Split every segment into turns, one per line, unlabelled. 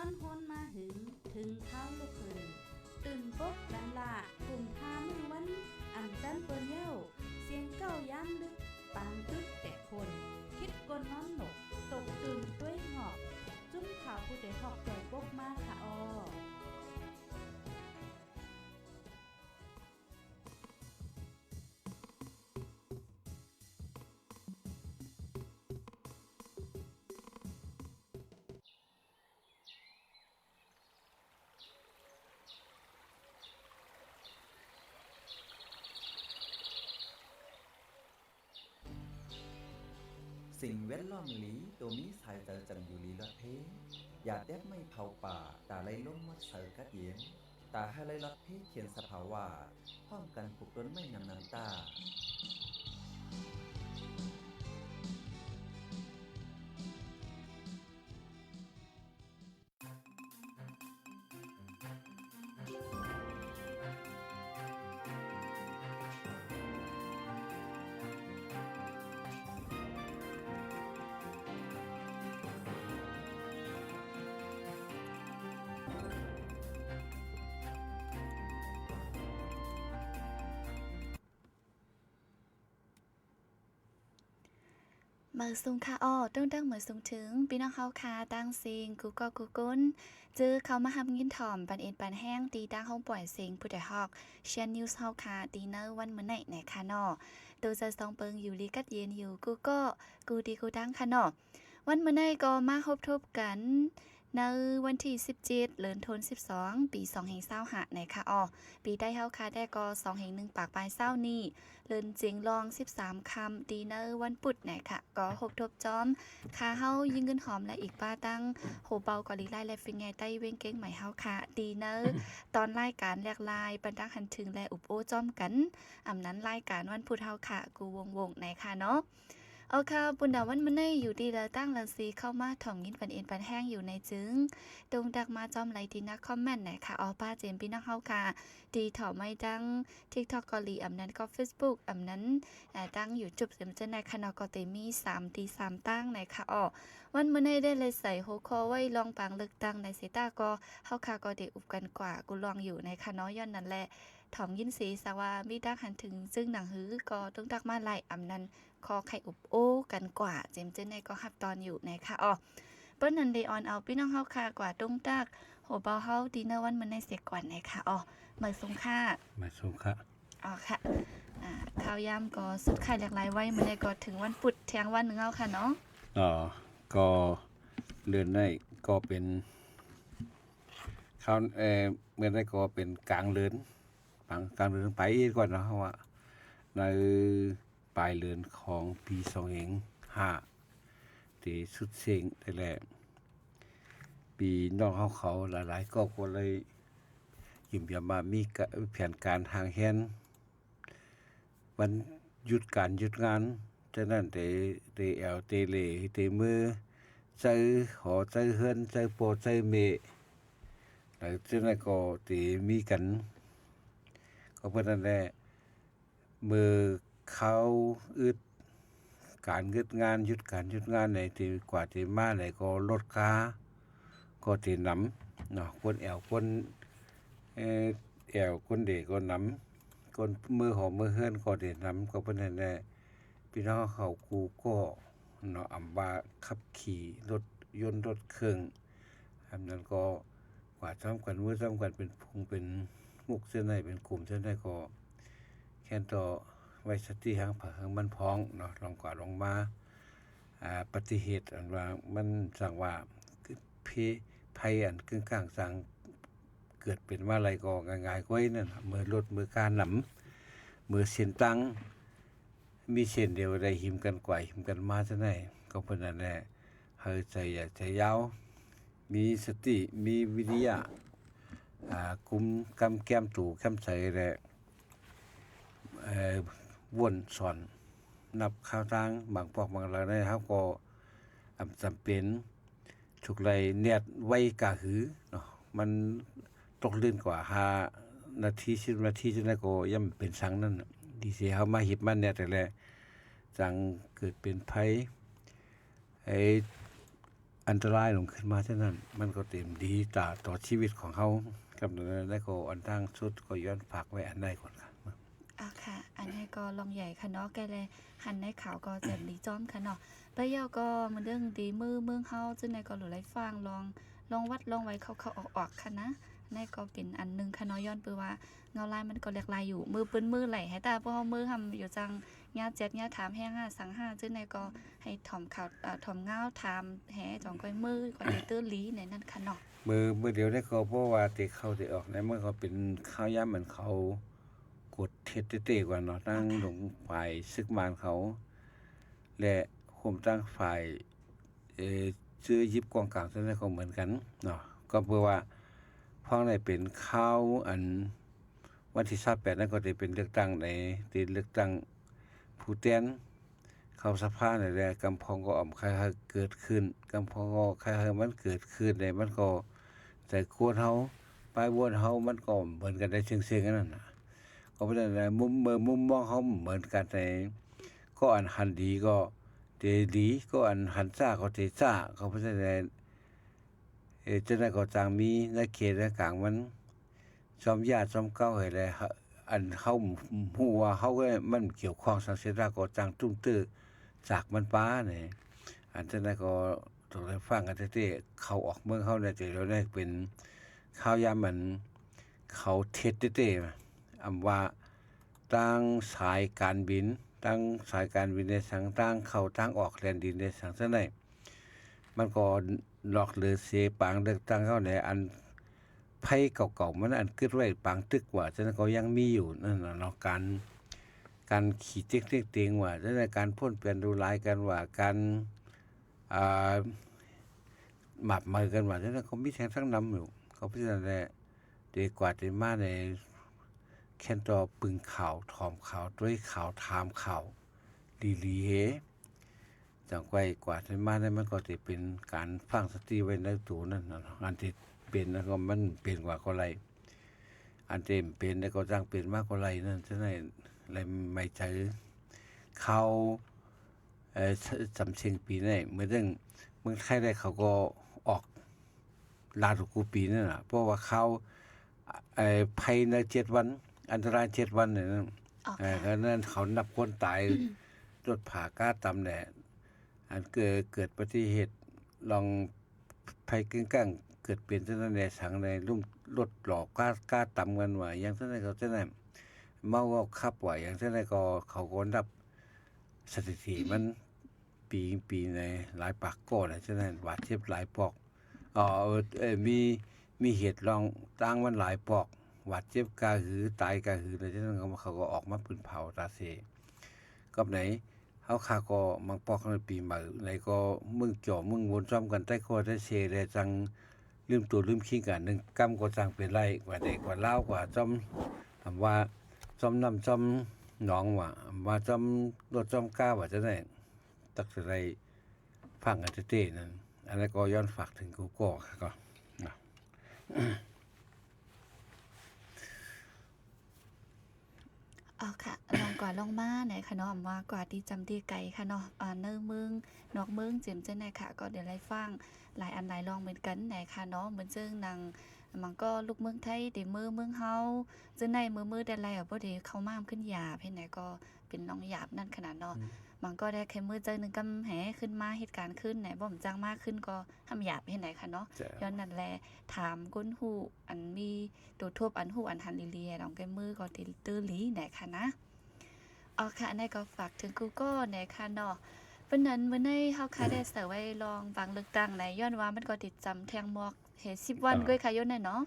อนฮนมาถึงเท้าลูกเขยตื่นปกกันละกลุ่มท่ามือวันอ่ำจันเปิ้นเย้าเสียงเก้าย้ำลึกปังตึกแต่คนคิดกนน้อนหนกตกตื่นด้วยหอกจุ้มข่าวผู้ใดหอกใจปกมาค่ะออ
สิ่งแวดล้อมหลีตัวมีสายเจอจังอยู่ลีละเพอย่าแทบไม่เผาป่าตาไล่ล้มมัดเสือกัดเย็นตาให้ไล่ลัดเพเขียนสภาวะพร้อมกันปลุกต้นไม่นำน้ำตา
เมื่อซุงค่ะอ้อต้องเหมือซุงถึงพี่น้องเฮาคาตั้งซิงกูก็กูก้นจื้อเขามาทำยินถ่อมปันเอ็นปันแห้งตีตั้งห้องปล่อยเสียงผู้ใดฮอกเชียนนิวส์เฮาคาตีเนอร์วันมื้อไหนไหนค่ะเนาะตัวจะซองเปิงอยู่ลีกัดเย็นอยู่ก็กูดีกูดังค่ะเนาะวันมื้อไหนก็มาพบทบกันในวันที่17เดือนธันวาคมปี2025นะคะอ้อปีได้เฮาคาได้ก็2/1ปากปลายเศร้านี้เลินเจียงลอง13คำดีเนอร์วันปุดนะคะก็พบทบจอมคาเฮายิงเงินหอมและอีกป้าตั้งโหเบากอลีไล่และฟิงไงใต้เว้งเก้งใหม่เฮาค่ะดีเนอร์ตอนรายการแลกลายบรรดังหันถึงและอุบโอจอมกันอำนั้นรายการวันพุธเฮาค่ะกูวงไหนค่ะเนาะเอาค่ะบุญดาวันมื้อนี้อยู่ดีแล้วตั้งลังสีเข้ามาถ่อมยินปันเอ็นปันแห้งอยู่ในจึงตรงดักมาจอมไหลดีนักคอมเมนต์ไหนค่ะอ๋อป้าเจมพี่น้องเฮาค่ะดีถ่อไม่ดัง TikTok เกาหลีอำนั้นก็ Facebook อำนั้นตั้งอยู่จุบเสริมเจนในคณะก็เตมี3ตี3ตั้งไหนค่ะอ๋อวันมื้อนี้ได้เลยใส่หัวข้อไว้ลองปังเลือกตั้งในเซตาก็เฮาค่ะก็ได้อุบกันกว่ากูลองอยู่ในคณะย้อนนั่นแหละถ่อมยินสีสว่ามีดักหันถึงซึ่งหนังหือก็ต้องดักมาไล่อำนั้นคอไข่อุบโอ้กันกว่าเจมเจนในก็ฮับตอนอยู่นะคะอ๋อเปิ้นนันเดออนเอาพี่น้องเฮาค่ะกว่าตรงตักโหเบาเฮาดินเนอร์วันมื้อในเสียก่อนนะคะอ๋อมื้อสงค่ะ
มาส่งค่ะ
อ๋อค่ะข้าวยำก็สุดไข่หลากหลายไว้มื้อในก็ถึงวันปุดเที่ยงวันนึงเอาค่ะเนาะ
ก็เดือนได้ก็เป็นข้าวเมื่อได้ก็เป็นกลางเดือนกลางเดือนไปก่อนเนาะว่าในปลายเดือนของปี2005ที่สุดเสียงได้แหละปีน้องเขาหลายๆก็เลยยิ้มมามีแผนการทางแฮนวันหยุดการหยุดงานฉะนั้นเตแอลเตเลเตมือใจขอใจเฮือนใจโปรใจเมแล้วฉะนั้นก็เตมีกันก็เพราะนั้นแหละมือเขาอึดการหยุดงานหยุดการหยุดงานไหนที่กว่าที่มาไหนก็ลดค่าก็ที่นำเนาะคนแอวคนแอวคนเด็กก็นำคนมือหอมมือเฮือนก็ที่นำก็เพราะนั้นแหละพี่น้องเขากูก็เนาะอำว่าขับขี่รถยนต์รถเครื่องอันนั้นก็กว่าซ้ำกันมือซ้ำกันเป็นพุงเป็นมุกเส้นในเป็นกลุ่มเส้นในก็แค่ต่อไว้สติหางผาหางมันพ้องเนาะลองกว่าลงมาปฏิเหตุอันว่ามันสั่งว่าภัยอันกึ่งกลางสั่งเกิดเป็นว่าอะไรก็ง่ายๆก้อยนั่นมือรถมือการหนำมือเส้นตังมีเส้นเดียวได้หิมกันกว่าหิมกันมาซะไหนก็เพิ่นนั่นแหละเฮาใจอยากใจยาวมีสติมีวิริยะกุมกำแก้มตู่แคมใส่แหละวนสอนนับข้าวทางบางพวกบางหลายนะครับก็จำเป็นฉุกไรเนียดไว้กะหือเนาะมันตกลื่นกว่า5นาที10นาทีจังได๋ก็ย่ำเป็นสังนั่นดีสิเฮามาหิบมันเนี่ยแต่แลจังเกิดเป็นภัย อันตรายลงขึ้นมาเท่านั้นมันก็เต็มดีต่อชีวิตของเขากับนั้นแล้วก็อันทางสุดก็ย้อนฝากไว้อันใดก่อนครับ
ค่ะอันนี้ก็ลองใหญ่ค่ะเนาะแกเลยหันในข่าวก็แจ่มดีจ้อมค่ะเนาะไปเยาก็มันเรื่องดีเมืองเฮาจึงในก็หลุไลฟังลองวัดลองไว้เข้าออกค่ะนะในก็เป็นอันนึงค่ะเนาะย้อนปือว่าเงาลายมันก็เรียกลายอยู่มือปืนมือไหลให้ตาเพราะมือทำอยู่จังญา7ญาถามแห้งสัง5จึงในก็ให้ถ่อมข่าวถ่อมเงาถามแห่จองก้อยมือก็ได้ตื้อลีในนั้นค่ะเนาะ
มือเดียวได้ก็เพราะว่าติเข้าติออกในมันก็เป็นข้าวยามเหมือนเขากดเท็ดเต้กว่าเนาะตั้งลงฝ่ายซึกมานเขาและคุมตั้งฝ่ายชื่อยิบกองกลางซึ่งได้ก็เหมือนกันเนาะก็เพื่อว่าพ้องในเป็นข้าวอันวันที่28นั่นก็จะเป็นเลือกตั้งในที่เลือกตั้งผู้แทนเข้าสภาในแหละกำพองก็อ่อมใครเกิดขึ้นกำพองก็ใครมันเกิดขึ้นในมันก็แต่ควรเฮาปลายวนเฮามันก็เหมือนกันได้เชิงๆกันนั่นน่ะก็เพราะฉะนั้นมุมมองเฮาเหมือนกันในก็อันหันดีก็เตดีก็อันหันซ่าก็เตซ่าก็เพราะฉะนั้นจะได้ก็จางมีในเขตในกลางมันจอมญาติจอมเก้าให้เลยอันเฮาฮู้ว่าเฮาก็มันเกี่ยวข้องสังเสริฐก็จางตุ้มตื้อจากมันป้านี่อันจะได้ก็ต้องได้ฟังกันเต้เขาออกเมืองเฮาได้แต่แล้วได้เป็นข้าวยามมันเขาเท็ดเต้อำว่าตั้งสายการบินในสังตั้งเข้าตั้งออกแลนดินในสังซะไหนมันก็หลอกหรือเสปางเลือกตั้งเข้าในอันไพ่เก่าๆมันอันกึดไว้ปางตึกว่าฉะนั้นก็ยังมีอยู่นั่นน่ะเนาะการขี่เจ๊กๆเตียงว่าฉะนั้นการพ่นเปลี่ยนดูลายกันว่าการหมับมือกันว่าฉะนั้นเขามีแทงทั้งนำอยู่เขาพิจารณาดีกว่าที่มาในแค่นต่อปึงข่าวถอมข่าวด้วยข่าวถามข่าวลีเฮจังไว้กว่าที่มาได้มันก็จะเป็นการฟังสติไว้ในตัวนั่นน่ะอันที่เป็นแล้วก็มันเป็นกว่าก็ไรอันเต็มเป็นแล้วก็จังเป็นมากกว่าไรนั่นฉะนั้นอะไรไม่ใช่เขาจำเชียงปีนี่เมื่อเมืองไทยได้เขาก็ออกลาทุกปีนั่นน่ะเพราะว่าเขาภัยใน7วันอันตราย7วันเนี่ยก็นั้นเขานับคนตายรถผ่ากล้าตำแหน่อันเกิดอุบัติเหตุลองภัยกึ่งกลางเกิดเป็นจังได๋สังในลุ่มรถหลอกกล้าตำกันว่าอย่างจังได๋เขาจังได๋เมาขับว่าอย่างจังได๋ก็เขาก็นับสถิติมันปีในหลายปากก้อน่ะฉะนั้นบาดเจ็บหลายปอกมีเหตุลองตั้งมันหลายปอกบาดเจ็บกะหือตายกะหือเลยฉะนั้นเขาก็ออกมาปืนเผาตาเสกับไหนเฮาค่าก็มังปอกในปีใหม่ไหนก็มึงจ่อมึงวนซ้อมกันใต้คอใต้เสได้จังลืมตัวลืมขี้กันนึงกำก็จังเป็นไรกว่าเด็กกว่าลาวกว่าจอมว่าจอมน้ำจอมหนองว่าจอมรถจอมก้าว่าจะได้ตักอะไรฟังกันเต้ๆนั่นอันนั้นก็ย้อนฝากถึงกูก็ก็
ค่ะลองก่อนลองมาไหนค่ะเนาะว่ากว่าที่จำที่ไกลค่ะเนาะเนื้อเมืองนอกเมืองเจียมเจ้าไหนค่ะก็เดี๋ยวไล่ฟังหลายอันหลายลองเหมือนกันไหนค่ะเนาะเหมือนเจิ้งนางมันก็ลูกเมืองไทยเดี๋ยวเมืองเฮาเจ้าไหนมือแต่ไรบ่ได้เข้ามามขึ้นหยาบให้ไหนก็เป็นน้องหยาบนั่นขนาดเนาะมันก็ได้แค่มือเจ้านึงกำแหขึ้นมาเหตุการณ์ขึ้นไหนบ่มจังมากขึ้นก็ทำหยาบให้ไหนค่ะเนาะย้อนนั่นแหละถามก้นหูอันมีตัวทบอันหูอันหันลีๆลองแกมือก็ตื้อหลีไหนค่ะนะค่ะในก็ฝากถึง Google ในค่ะเนาะเพิ่นนั้นมื้อนี้เฮาค่ะได้เสไว้ลองฟังเลือกตั้งในย้อนว่ามันก็ติดจำแทงหมอกเฮ็ด10วันก้อยค่ะย้อนน่ะเนาะ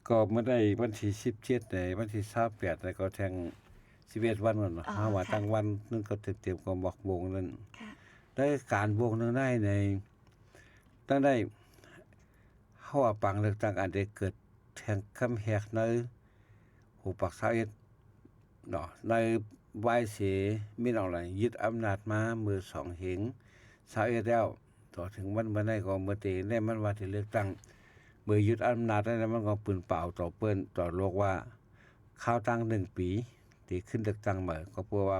ก็เมื่อได้วันที่17ในวันที่28แล้วก็แทง11วันเนาะว่าตั้งวันนึงก็เต็มๆก็บอกวงนั่นค่ะได้การวงนึงได้ในตั้งได้เฮาว่าปังเลือกตั้งอันได้เกิดแทงคำแหกในหูปัก21เนาะในวายเสมีเอาล่ะยึดอำนาจมามือ2เหง21แล้วต่อถึงวันได้ก็เมื่อเตได้มันว่าสิเลือกตั้งมือยึดอำนาจได้มันก็ปืนเปล่าต่อเปิ้นต่อโลกว่าข้าวตั้ง1ปีที่ขึ้นเลือกตั้งใหม่ก็เพราะว่า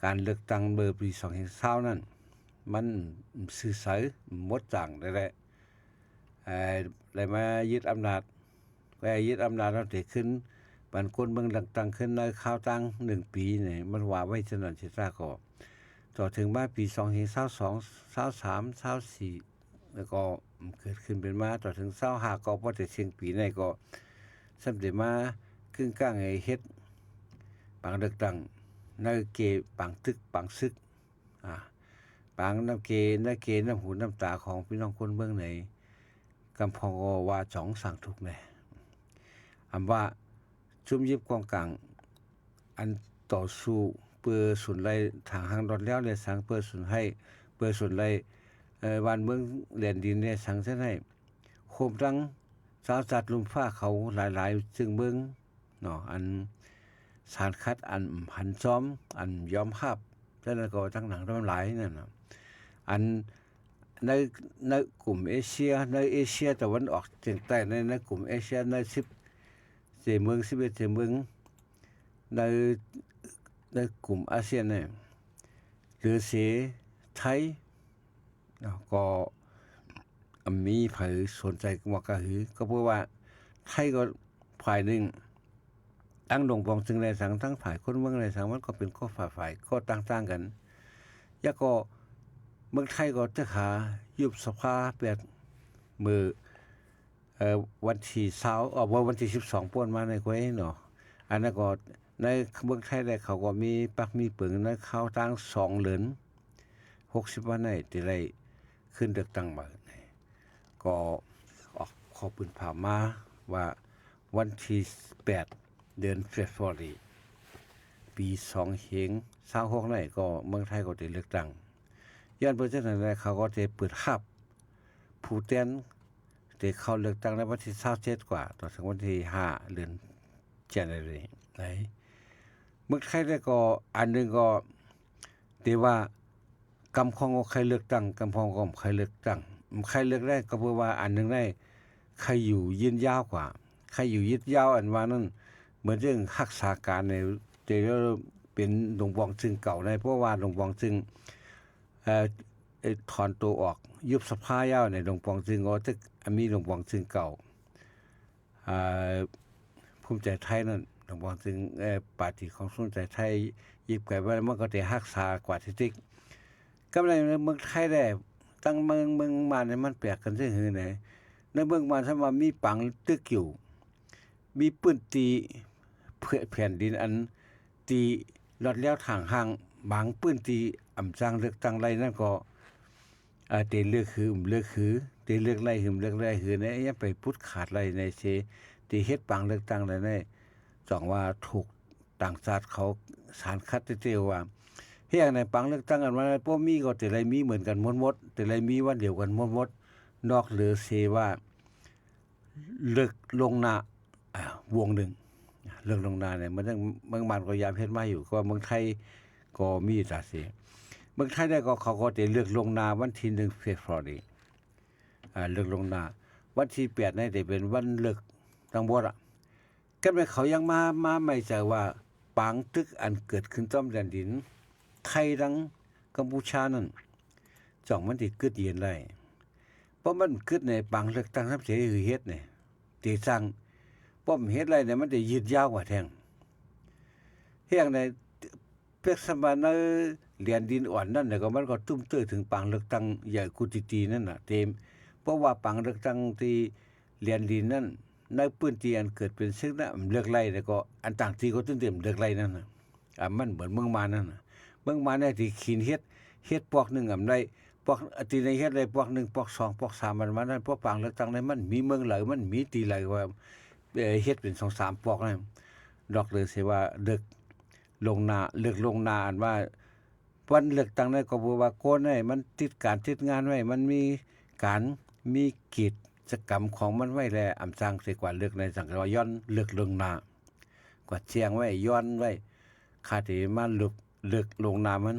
การเลือกตั้งเบอร์ปี2020นั้น มันสื่อสารหมดจังได้แหละเลยมายึดอำนาจไปยึดอำนาจเราได้ขึ้นบันคนเมืองต่างๆขึ้นในข่าวตั้ง1ปีนี่มันว่าไว้ฉะนั้นสิซะก็ต่อถึงมาปี2022 23 24แล้วก็เกิดขึ้นเป็นมาต่อถึง25ก็บ่ได้เชียงปีในก็สำเร็จมาครึ่งกลางให้เฮ็ดบางเลือกตั้งในเกบางตึกบางซึกบางน้ำเกน้ำหูน้ำตาของพี่น้องคนเมืองไหนกำพองว่าจ่องสั่งทุกแน่อำว่าชุมยิบกองกลางอันต่อสู้เพื่อสุนไล่ทางหางรถแล้วเลยสังเพื่อสุนให้เพื่อสุนไล่บ้านเมืองแดนดินเนี่ยสังเส้นให้โคมดังสาวจัดลุมฟ้าเขาหลายๆซึ่งเมืองเนาะอันสารคัดอันหันซ้อมอันยอมภาพแล้วก็ทั้งหนังทั้งหลายนั่นน่ะอันในกลุ่มเอเชียตะวันออกเฉียงใต้ในกลุ่มเอเชียใน10เมือง11เมืองในกลุ่มอาเซียนเนี่ยหรือเสไทยก็มีไผสนใจว่ากะหือก็เพราะว่าไทยก็ฝ่ายนึงตั้งดงปองจึงในสังทั้งฝ่ายคนเมืองในสังมันก็เป็นข้อฝ่ายก็ต่างๆกันยะก็เมืองไทยก็จะหายุบสภา8มื้อวันที่20วันที่12ป่วนมาในก้อยเนาะอันนั้นก็ในเมืองไทยได้เขาก็มีปักมีปึงในข่าวต่าง2เหรียญ60วันในที่ได้ขึ้นเลือกตั้งมาก็ออกขอปืนผ่ามาว่าวันที่8เดือนเฟบรุรีปี2526นี่ก็เมืองไทยก็ได้เลือกตั้งย้อนเพิ่นจังนั้นเขาก็ได้เปิดฮับผู้แทนที่เข้าเลือกตั้งในวันที่27กว่าต่อถึงวันที่5เดือนJanuary ไหนเมืองไทยได้ก็อันนึงก็ที่ว่ากำของใครเลือกตั้งกำของของใครเลือกตั้งใครเลือกได้ก็เพราะว่าอันนึงได้ใครอยู่ยืนยาวกว่าใครอยู่ยืดยาวอันว่านั้นเหมือนเรื่องรักษาการในที่เป็นหลวงปองจึงเก่าในเพราะว่าหลวงปองจึงถอนตัวออกยุบสภายาวในหลวงปองจึงก็จะมีหลวงปองจึงเก่าภูมิใจไทยนั่นหลวงปองจึงปาร์ตี้ของภูมิใจไทยยิบไก่ไว้มันก็ได้รักษากว่าที่ติ๊กกำไรในเมืองไทยได้ตั้งเมืองมาเนี่ยมันแปลกกันซื่อหือไหนในเมืองมาถ้าว่ามีปังตึกอยู่มีปืนตีแผ่นดินอันตีลอดแล้วทางห่างบางปืนตีอำจางเลือกตั้งไรนั่นก็เตเลือกคือเลือกคือเตเลือกไรหืมเลือกไรคือเนี่ยยังไปพุดขาดไรในเสตีเฮ็ดปังเลือกตั้งไรในจ่องว่าถูกต่างชาติเขาสารคัดเตียวว่าเฮียงในปังเลือกตั้งกันว่าพวกมีก็แต่ไรมีเหมือนกันหมดแต่ไรมีวันเดียวกันหมดนอกเหลือเสว่าเลิกลงหน้าวงหนึ่งเรื่องลงนาเนี่ยมันต้องเมืองมันก็ยามเฮ็ดมาอยู่ก็เมืองไทยก็มีตาเสียเมืองไทยได้ก็เขาก็ได้เลือกลงนาวันที่1เฟบรุรีเลือกลงนาวันที่8นี่ได้เป็นวันเลือกตั้งบ่ล่ะก็ไม่เขายังมาไม่ใจว่าปางตึกอันเกิดขึ้นต้อมแดนดินไทยทั้งกัมพูชานั่นจ่องมันสิเกิดเย็นได้เพราะมันเกิดในปางเลือกตั้งทับเสยเฮ็ดนี่ที่สร้างป้อมเฮ็ดไรเนี่ยมันได้ยืดยาวกว่าแทงเฮียงในเพ็กสมาในเหรียญดินอ่อนนั่นเนี่ยก็มันก็ตุ้มเตื้อถึงปางเลือกตั้งใหญ่กุตินั่นน่ะเต็มเพราะว่าปางเลือกตั้งที่เหรียญดินนั่นในพื้นที่อันเกิดเป็นซึ่งน่ะเลือกไรแล้วก็อันต่างที่ก็เต็มเลือกไรนั่นน่ะมันเหมือนเมืองมานั่นน่ะเมืองมาเนี่ยที่ขีนเฮ็ดปอกนึงได้ปอกที่ในเฮ็ดได้ปอก1ปอก2ปอก3มันนั้นเพราะปางเลือกตั้งในมันมีเมืองไหลมันมีตีไหลว่าเฮ็ดเป็น 2-3 ปอกนะดอกเลยสิว่าเลือกลงนาอันว่าวันเลือกตั้งนั้นก็บ่ว่าโกนให้มันติดการติดงานไว้มันมีกิจกรรมของมันไว้แล้วอำจางสิกว่าเลือกในสังกัดย้อนเลือกลงนากว่าเชียงไว้ย้อนไว้คาที่มาเลือกลงนามัน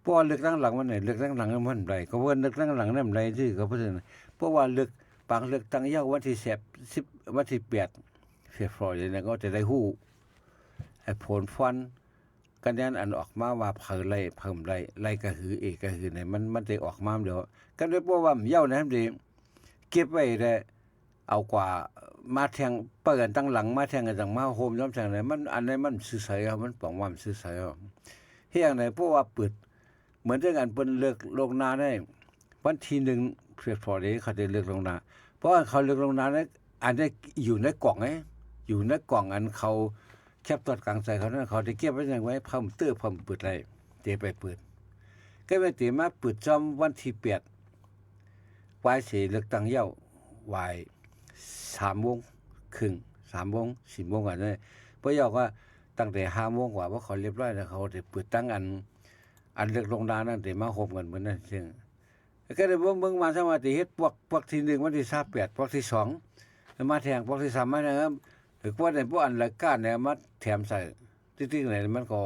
เพราะว่าเลือกตั้งหลังมันเลือกตั้งหลังมันได้ก็ว่าเลือกตั้งหลังนั้นได้ซื่อก็เพราะฉะนั้นเพราะว่าเลือกปางเลือกตั้งยาววันที่10วันที่8เฟบรุรีเนี่ยก็จะได้ฮู้ผลฟัน คะแนนอันออกมาว่าเพิ่มไล่ก็คือเอกก็คือไหนมันได้ออกมาเดี๋ยวกันได้บ่ว่าเย้านะดิเก็บไว้ได้เอากว่ามาแทงเปิดตั้งหลังมาแทงกันจังมาโฮมย้อมแทงไหนมันอันไหนมันซื่อใสมันป้องว่ามันซื่อใสเฮียงไหนเพราะว่าเปิดเหมือนเรื่องอันเปิ้นเลือกลงนาได้วันที่1เพื่อพอได้เขาได้เลือกลงนาเพราะว่าเขาเลือกลงนานั้นอันได้อยู่ในกล่องไงอยู่ในกล่องอันเขาแคบตอดกลางใจเขานั้นเขาได้เก็บไว้อย่างไว้เพิ่มเปิดไรเตไปเปิดก็ไปเตมาเปิดจอมวันที่8วายเสเลือกตั้งเย้าวาย3 โมงครึ่ง3 โมง4 โมงอันนั้นเพราะยอกว่าตั้งแต่5 โมงกว่าเขาเรียบร้อยแล้วเขาได้เปิดตั้งอันเลือกลงนานั้นได้มาโฮมกันเหมือนนั้นซึ่งก็ได้เบิ่งมาซะว่าสิเฮ็ดพวกที่1วันที่28พวกที่2มาแทงพวกที่3มานะครับคือว่าในพวกอันรายการเนี่ยมาแถมใส่จริงๆไหนมันก็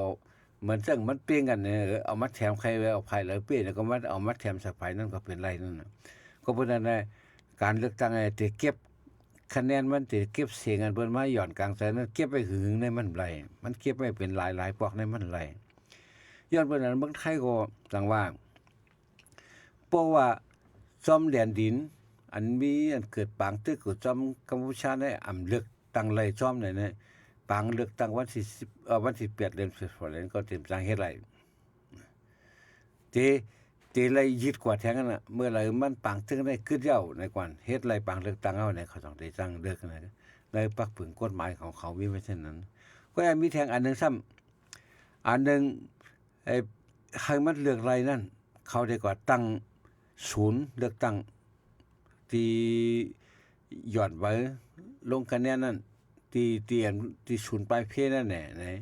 เหมือนซึ่งมันเปลี่ยนกันเนี่ยเอามาแถมใครไว้เอาไผแล้วเปลี่ยนแล้วก็มาเอามาแถมใส่ไผนั่นก็เป็นไรนั่นน่ะก็เพราะนั้นการเลือกตั้งที่เก็บคะแนนมันสิเก็บเสียงกันเพิ่นมาหย่อนกลางใส่นั้นเก็บไว้หึงในมันไรมันเก็บไว้เป็นหลายๆพวกในมันไรย้อนเพิ่นนั้นเมืองไทยก็จังว่าเพราะว่าซ่อมแดนดินอันมีอันเกิดปางตึกกับซ่อมกัมพูชาได้อำเลือกตั้งไรซ่อมเนี่ยปางเลือกตั้งวันที่วันที่8เดือนสิงหาคมก็เตรียมสร้างเฮ็ดไรเตไรยึดกว่าแท้งนั้นน่ะเมื่อไหร่มันปางตึกได้ขึ้นเย้าในกว่าเฮ็ดไรปางเลือกตั้งเอาเนี่ยเขาต้องได้สร้างเลือกนะในปักผึ่งกฎหมายของเขามีไว้เช่นนั้นก็ยังมีแทงอันนึงซ้ำอันนึงให้มันเลือกไรนั่นเขาได้ก่อตั้งศูนย์เลือกตั้งที่หย่อนไว้ลงคะแนนนั่นที่ศูนย์ปลายเพศนั่นแหละนะ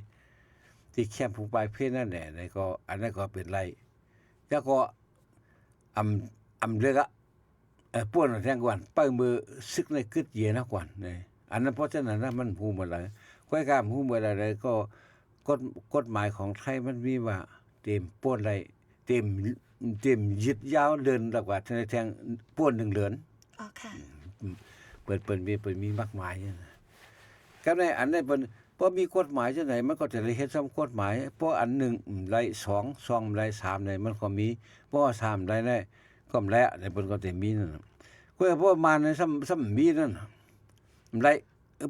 ที่แคมป์ผู้ปลายเพศนั่นแหละนะก็อันนั้นก็เป็นไรแล้วก็อำเลือกป้วนแทงกวนไปมือซึกในกึดเยนะกวนนะอันนั้นเพราะฉะนั้นมันฮู้หมดแล้วค่อยกามฮู้หมดอะไรก็กฎหมายของไทยมันมีว่าเต็มป้วนไรเต็มยึดยาวเดินแล้วว่าแทงป้วน1เดือน
อ๋อค่ะ
เปิดมีมากมายก็ในอันนี้เป็นเพราะมีกฎหมายจังไหนมันก็จะได้เฮ็ดซ้ำกฎหมายเพราะอัน1ไล่2ไล่3เนี่ยมันก็มีเพราะ3ไล่ได้ก็แลในเพิ่นก็จะมีนั่นก็เพราะมาในซ้ำมีนั่นไล่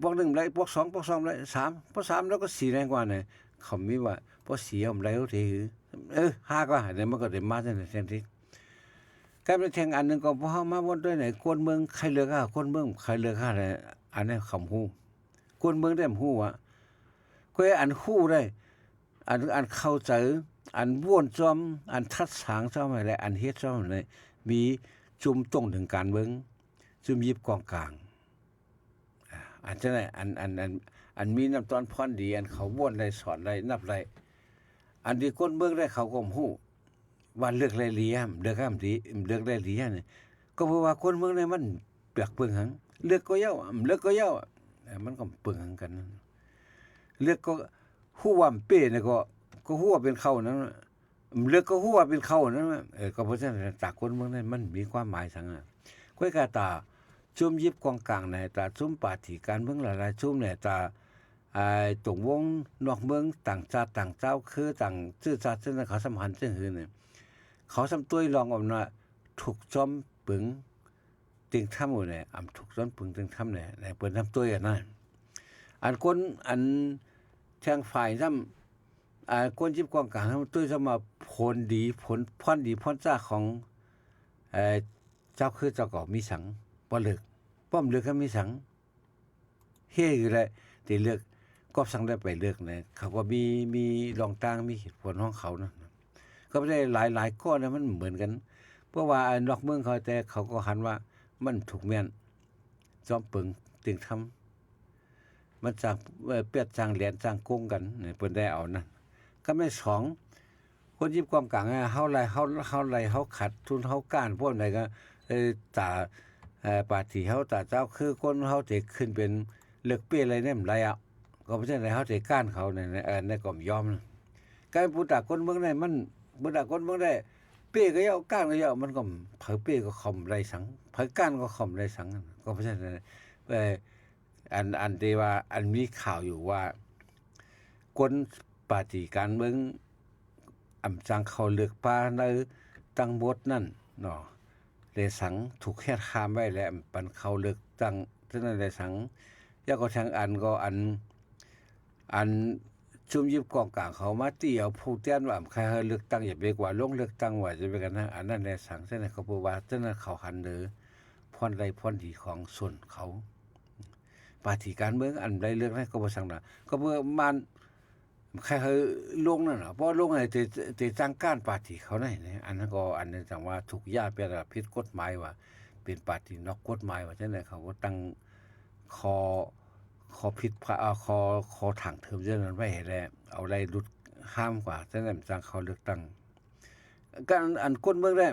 พวก1ไล่พวก2ไล่3พวก3แล้วก็4แรงกว่าเนี่ยเขามีว่าพวก4ไล่เท่5ก็หาเนี่ยมันก็ได้มาจังได๋แทนที่การเป็นแทงอันนึงก็บ่เฮามาวนด้วยไหนคนเมืองใครเลือกคนเมืองใครเลือกเนี่ยอันนี้คำฮู้คนเมืองได้ฮู้ว่าก็อันฮู้ได้อันเข้าใจอันว่วนจอมอันทัดสางเจ้ามาแล้วอันเฮ็ดเจ้าเนี่ยมีจุ่มตรงถึงการเมืองจุ่มยิบกองกลางอันจังได๋อันมีน้ำตอนพรดีอันเขาว่วนได้สอนได้นับได้อันที่คนเมืองได้เขาก็ฮู้ว่าเลือกได้หลีเลือกห้ามดีเลือกได้หลีเนี่ยก็เพราะว่าคนเมืองเนี่ยมันเปียกเปลืองหังเลือกก็เย้าเลือกก็เย้ามันก็เปลืองกันเลือกก็ฮู้ว่าเป้เนี่ยก็ฮู้ว่าเป็นเขานั้นเลือกก็ฮู้ว่าเป็นเขานั้นก็เพราะฉะนั้นจากคนเมืองนั้นมันมีความหมายสังก้อยกาตาจุ่มยิบกองกลางในตาจุ่มปาฏิการเมืองหลายๆจุ่มเนี่ยตาตรงวงนอกเมืองต่างชาติต่างเจ้าคือต่างชื่อชาติซึ่งเขาสัมพันธ์ซึ่งคือเนี่ยเขาสำตุ้ยลองออกมาถูกจอมปึงติงถ้ำอยู่เนี่ยถูกจอมปึงติงถ้ำเนี่ยเปิดน้ำตุ้ยนั่นอันคนอันแทงฝ่ายซ้ำคนยิบกองกลางตุ้ยจะมาผลดีพ้นจ้าของเจ้าคือเจ้าก็มีสังบ่เลิกป้อมเลือกก็มีสังเฮ้ยอยู่เลยแต่เลือกก็สังได้ไปเลือกเนี่ยเขาก็มีรองตั้งมีเหตุผลของเขานะก็ไม่ได้หลายข้อนะมันเหมือนกันเพราะว่านอกเมืองเขาแต่เขาก็หันว่ามันถูกแม่นจอมปึงติงทำมันจากเปียดจางเหรียญจางโกงกันเนี่ยเพิ่นได้เอานั่นก็ไม่2คนยิบความกลางเฮาไรเฮาขัดทุนเฮาก้านพวกไหนก็ตาปาฏิเฮาตาเจ้าคือคนเฮาสิขึ้นเป็นเลือกเป้อะไรเนี่ยไรอ่ะก็เพราะฉะนั้นเฮาสิก้านเขาในก็ยอมการผู้ตาคนเมืองได้มันบ่ได้คนเมืองได้เป้ก็ยาวก้านก็ยาวมันก็เผอเป้ก็ข่มไรสังเผอก้านก็ข่มไรสังก็เพราะฉะนั้นอันที่ว่าอันมีข่าวอยู่ว่าคน ปาฏิการเมืองจังเขาเลือกป่าในตั้งบทนั่นเนาะเลสังถูกแค่ข้ามไว้แล้วปันเขาเลือกตั้งฉะนั้นเลสังยาก็ทางอันก็อันชุมยิบกองกลางเขามาตีเอาผู้เตี้ยนว่าใครเลือกตั้งอย่าไปกว่าลงเลือกตั้งว่าจะไปกันนะอันนั้นเลสังฉะนั้นเขาบอกว่าฉะนั้นเขาหันเด้อพรใดพรดีของส่วนเขาปาฏิการเมืองอันใดเลือกให้ก็บ่สั่งน่ะก็เมื่อมันใครลงนั่นน่ะเพราะลงให้จะจ้างการปาฏิเขาได้นะอันนั้นก็อันนึงจังว่าถูกญาติเป็นผิดกฎหมายว่าเป็นปาฏินอกกฎหมายว่าจังได๋เขาก็ตั้งคอผิดคอถังเทิมเรื่องนั้นไว้ให้แล้วเอาอะไรหลุดห้ามกว่าจังนั้นจังเขาเลือกตั้งการอันกฎเมืองได้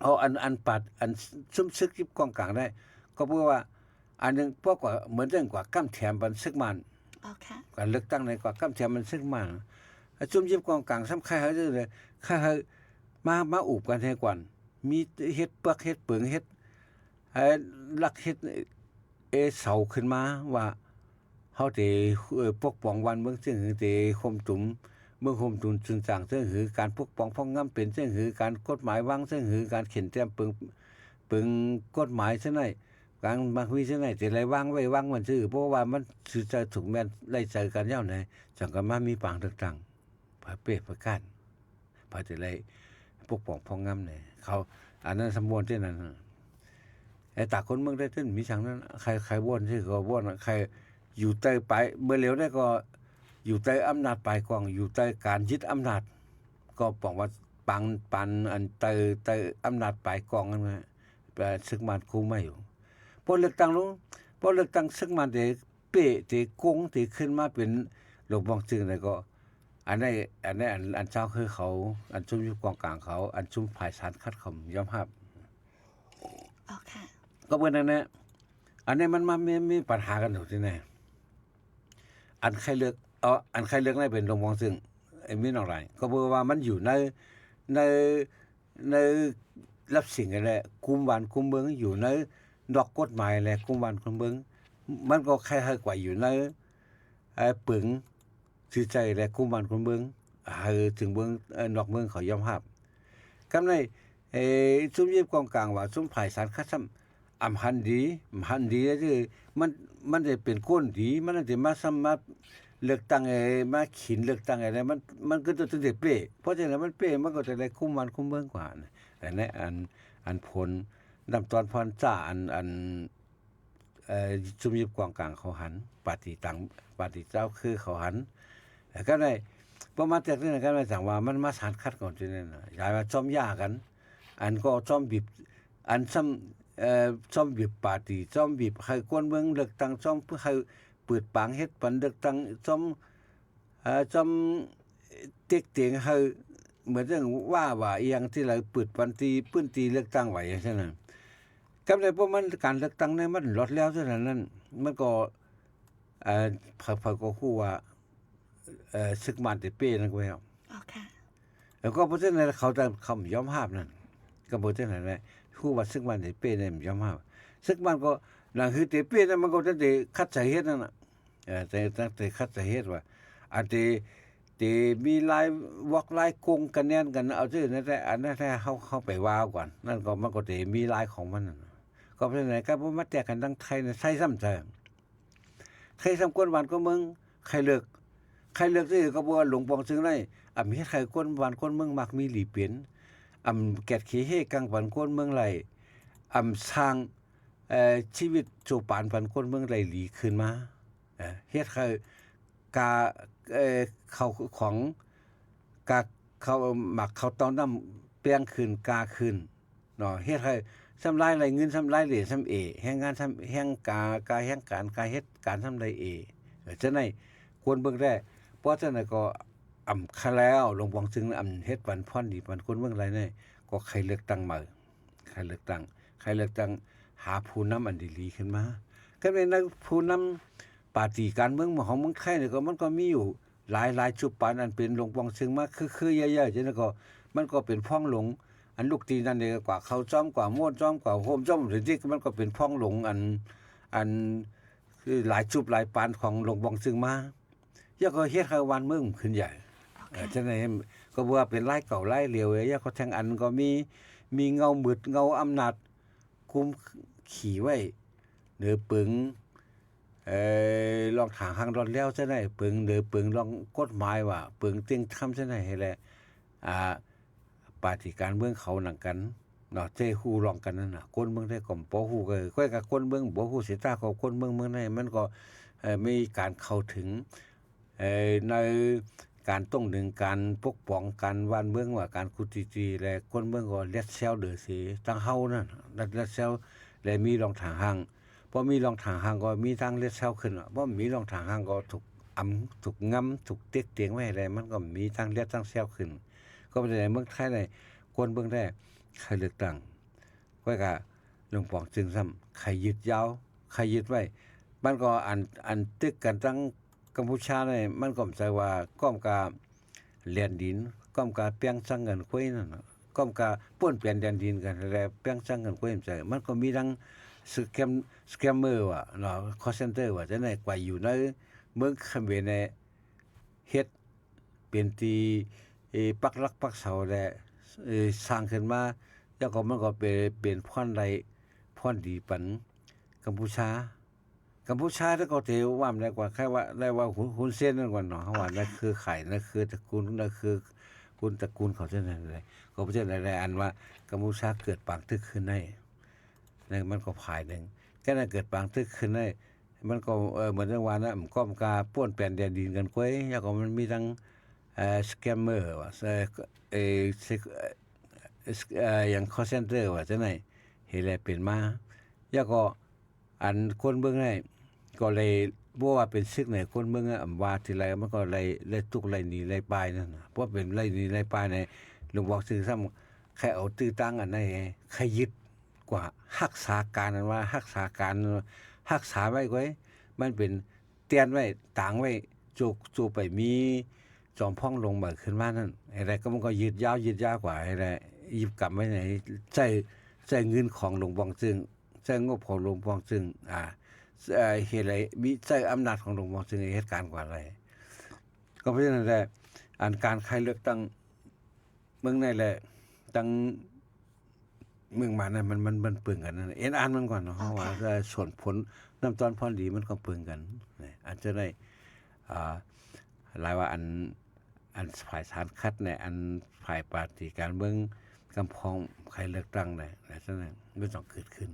เอาอันปัดอันซุ่มซึกยิบกองกลางได้ก็เพราะว่าอันนึงพวกว่าเหมือนเรื่องกว่าก้ำแถมบันซึกมันการเลือกตั้งในกว่าก้ำแถมมันซึกมันซุ่มยิบกองกลางสำคัญเฮาเลยค่ามาอุบกันให้ก่อนมีเฮ็ดเปลือกเฮ็ดเปิงเฮ็ดลักเฮ็ดเสาขึ้นมาว่าเฮาสิปกป้องวันเมืองซึ่งสิคมตุ่มเมื่อคมตุนจึงสั่งซึ่งหือการปกป้องพ้องงำเป็นซึ่งหือการกฎหมายวางซึ่งหือการเขียนแต้มปึงกฎหมายซั่นไดการมาคุยซั่นไดสิไว้วางมันซื่อเพราะว่ามันสิจะถูกแม่นได้เจอกันยาวไหนจังก็มามีปางต่างๆพระเป้ประการพระสิไลปกป้องพ้องงำเนี่ยเขาอันนั้นสมบูรณ์ที่นั้นไอ้ตาคนเมืองได้ตึ้นมีสังนั้นใครว่นซื่อก็ว่นใครอยู่ใต้ไปเมื่อเร็วได้ก็อยู่ใต้อำนาจปลายกองอยู่ใต้การยึดอำนาจก็บอกว่าปันอันใต้อำนาจปลายกองนั่นนะแต่ซึกมันคุมไม่อยู่พอเลือกตั้งซึกมันได้เป๊ะได้กงได้ขึ้นมาเป็นหลวงบองจึงได้ก็อันเจ้าคือเขาอันชุมยุบกองกลางเขาอันชุมภายสารคัดคำยอมรับ
อ๋อค่ะ
ก็เบิ่นนั่นแหละอันนี้มันมามีปัญหากันอยู่ที่ไหนอันใครเลือกได้เป็นหลวงบองจึงมีนอกหลายก็เพราะว่ามันอยู่ในรับสิ่งนั่นแหละคุมบ้านคุมเมืองอยู่ในนอกกฎหมายแหละคุมบ้านคุมเมืองมันก็คล้ายๆกว่าอยู่ในปึงสิใจและคุมบ้านคุมเมืองถึงเมืองนอกเมืองเขายอมรับกำในซุมยิบกองกลางว่าซุมภายสารคัดซ้ำหันดีคือมันได้เป็นคนดีมันได้มาซ้ำมาเลือกตั้งมาขินเลือกตั้งอะไรมันก็จะได้เป้เพราะฉะนั้นมันเป้มันก็จะได้คุมบ้านคุมเมืองกว่าแต่ในอันผลนำตอนพรจ้าอันชุมยิบกองกลางเขาหันปฏิเจ้าคือเขาหันแล้วก็ได้ประมาณจากนั้นก็ได้สั่งว่ามันมาสารคัดก่อนที่นั่นน่ะย้ายมาซ่อมยากันอันก็ซ่อมบีบอันซ่อมบีบปฏิซ่อมบีบให้คนเมืองเลือกตั้งซ่อมให้เปิดปางเฮ็ดปันเลือกตั้งซ่อมเต็กเตียงให้เหมือนเรื่องว่าอีหยังที่เราเปิดปันตีพื้นที่เลือกตั้งไว้อย่างนั้นน่ะกำไรพวกมันการเลือกตั้งเนี่ยมันลดแล้วเท่านั้นมันก็พอก็คู่ว่าซึกมันติเป้นั่นก็แล้ว
อ๋อค่ะ
แล้วก็เพราะฉะนั้นเขาจะคำยอมรับนั่นก็เพราะฉะนั้นแหละคู่ว่าซึกมันติเป้เนี่ยยอมรับซึกมันก็นั่นคือติเป้นั่นมันก็จะได้คัดสาเหตุนั่นน่ะแต่คัดสาเหตุว่าอันที่มีลายวอกลายกงกันแน่นกันเอาซื่อนั่นแหละอันนั้นแท้เข้าไปว้าวก่อนนั่นก็มันก็สิมีลายของมันนั่นก็เพราะฉะนั้นก็บ่มาแตกกันทั้งไทยไทยซ้ำเติมใครสำควรบ้านก็เมืองใครเลือกซื่อก็บ่ว่าหลวงปองซึ่งได้มีใครคนบ้านคนเมืองมักมีหลีเปลี่ยนแกดขี้เฮกังบ้านคนเมืองไหลสร้างชีวิตโจปานบ้านคนเมืองไหลหลีขึ้นมาเฮ็ดให้เขาของเขาหมักเขาต้องนำแปลงคืนกาคืนเนาะเฮ็ดให้ทำลายไรเงินทำลายเหรียญทำแห่งงานทำแห่งกาแห่งการเฮ็ดการทำไรฉะนั้นควรเบิ่งได้เพราะฉะนั้นก็คาแล้วหลวงปองซึ่งเฮ็ดวันพรดีวันคนเมืองไรนี่ก็ใครเลือกตั้งมาใครเลือกตั้งหาผู้นำอันดีๆขึ้นมาก็เป็นผู้นำปาฏิการเมืองของเมืองไทยนี่ก็มันก็มีอยู่หลายจุดปานอันเป็นหลวงปองซึ่งมาคือเยอะๆจังนั้นก็มันก็เป็นพ่องหลงอันลูกตีนั่นเองกว่าเขาจ้อมกว่าโม่จ้อมกว่าโฮมจ้อมหรือที่มันก็เป็นพ่องหลงอันคือหลายจุดหลายปานของหลวงปองซึ่งมา ยาก็เฮ็ดให้วันเมืองขึ้นใหญ่ฉะนั้นก็ว่าเป็นลายเก่าลายเหลวยาก็ทั้งอันก็มีเงามืดเงาอำนาจคุมขี่ไว้เหนือปึงลองถางหางรอนแล้วซะได้ปึงเหนือปึงลองกฎหมายว่าปึงเต็งทำซะได้ให้แลปฏิการเมืองเขาหนังกันเนาะเจ้ฮู้ลองกันนั่นน่ะคนเมืองได้ก็บ่ฮู้ก็ค่อยกับคนเมืองบ่ฮู้สิตาของคนเมืองได้มันก็มีการเข้าถึงในการต้องดึงการปกป้องการบ้านเมืองว่าการคุติจีและคนเมืองก็เล็ดเซลเดือสิทั้งเฮานั่นเล็ดเซลและมีรองทางห่างพอมีรองทางห่างก็มีทางเล็ดเซลขึ้นบ่มีรองทางห่างก็ถูกถูกงำถูกเต็กเตียงไว้อะไรมันก็มีทางเล็ดทางเซลขึ้นก็เป็นในเมืองไทยในคนเมืองได้ใครเลือกตั้งก็กะหลวงปองจึงซ้ำใครยึดยาวใครยึดไว้มันก็อันตึกกันตั้งกัมพูชาเนี่ยมันก็ใจว่าก้อมกาแลนดินก้อมกาเปียงสังเงินคุยนั่นก้อมกาป่วนเปลี่ยนแดนดินกันแล้วเปียงสังเงินคุยใจมันก็มีทั้งสแกมเมอร์ว่าเนาะคอลเซ็นเตอร์ว่าจะไหนกว่าอยู่ในเมืองเขมรเนี่ยเฮ็ดเป็นที่ปักหลักปักเสาและสร้างขึ้นมาแล้วก็มันก็เป็นพรใดพรดีปันกัมพูชาแล้วก็ถือว่าได้กว่าแค่ว่าได้ว่าหุ้นเส้นนั่นกว่าเนาะว่านั่นคือไข่นั่นคือตระกูลนั่นคือคุณตระกูลเขาเช่นนั้นเลยก็บ่ใช่หลายๆอันว่ากัมพูชาเกิดปางตึกขึ้นได้นั่นมันก็ภายนึงแค่นั้นเกิดปางตึกขึ้นได้มันก็เหมือนเรื่องว่านะมันก็กาป้วนแปลนแดนดินกันกวยแล้วก็มันมีทั้งสแกมเมอร์ว่าอย่างคอลเซ็นเตอร์ว่าจังได๋เฮ็ดแล้วเป็นมาแล้วก็อันคนเบิ่งได้ก็เลยบ่ว่าเป็นซึกไหนคนเมืองว่าทีไรมันก็เลยทุกไรหนีไรปลายนั่นน่ะเพราะเป็นไรหนีไรปลายในหลวงบอกซื่อซ้ำใครเอาตื้อตั้งอันนั้นใครยึดกว่ารักษาการนั้นว่ารักษาการรักษาไว้ไว้มันเป็นเตียนไว้ต่างไว้จูไปมีจอมพ่องลงมาขึ้นมานั่นอะไรก็มันก็ยืดยาวกว่าอะไรหยิบกลับไว้ไหนใช้เงินของหลวงปองซึ่งใช้งบของหลวงปองซึ่งเหตุอะไรมีใช้อำนาจของหลวงปองซึ่งเหตุการณ์กว่าอะไรก็เพราะฉะนั้นแหละอันการใครเลือกตั้งเมืองไหนแหละตั้งเมืองมานั้นมันปึงกันนั่นอ่านมันก่อนเนาะว่าส่วนผลน้ำตอนพรดีมันก็ปึงกันอาจจะได้หลายว่าอันฝ่ายสารคัดเนี่ยอันฝ่ายปฏิการเมืองกำพองใครเลือกตั้งได้หลายนั้นมันต้องเกิดขึ้น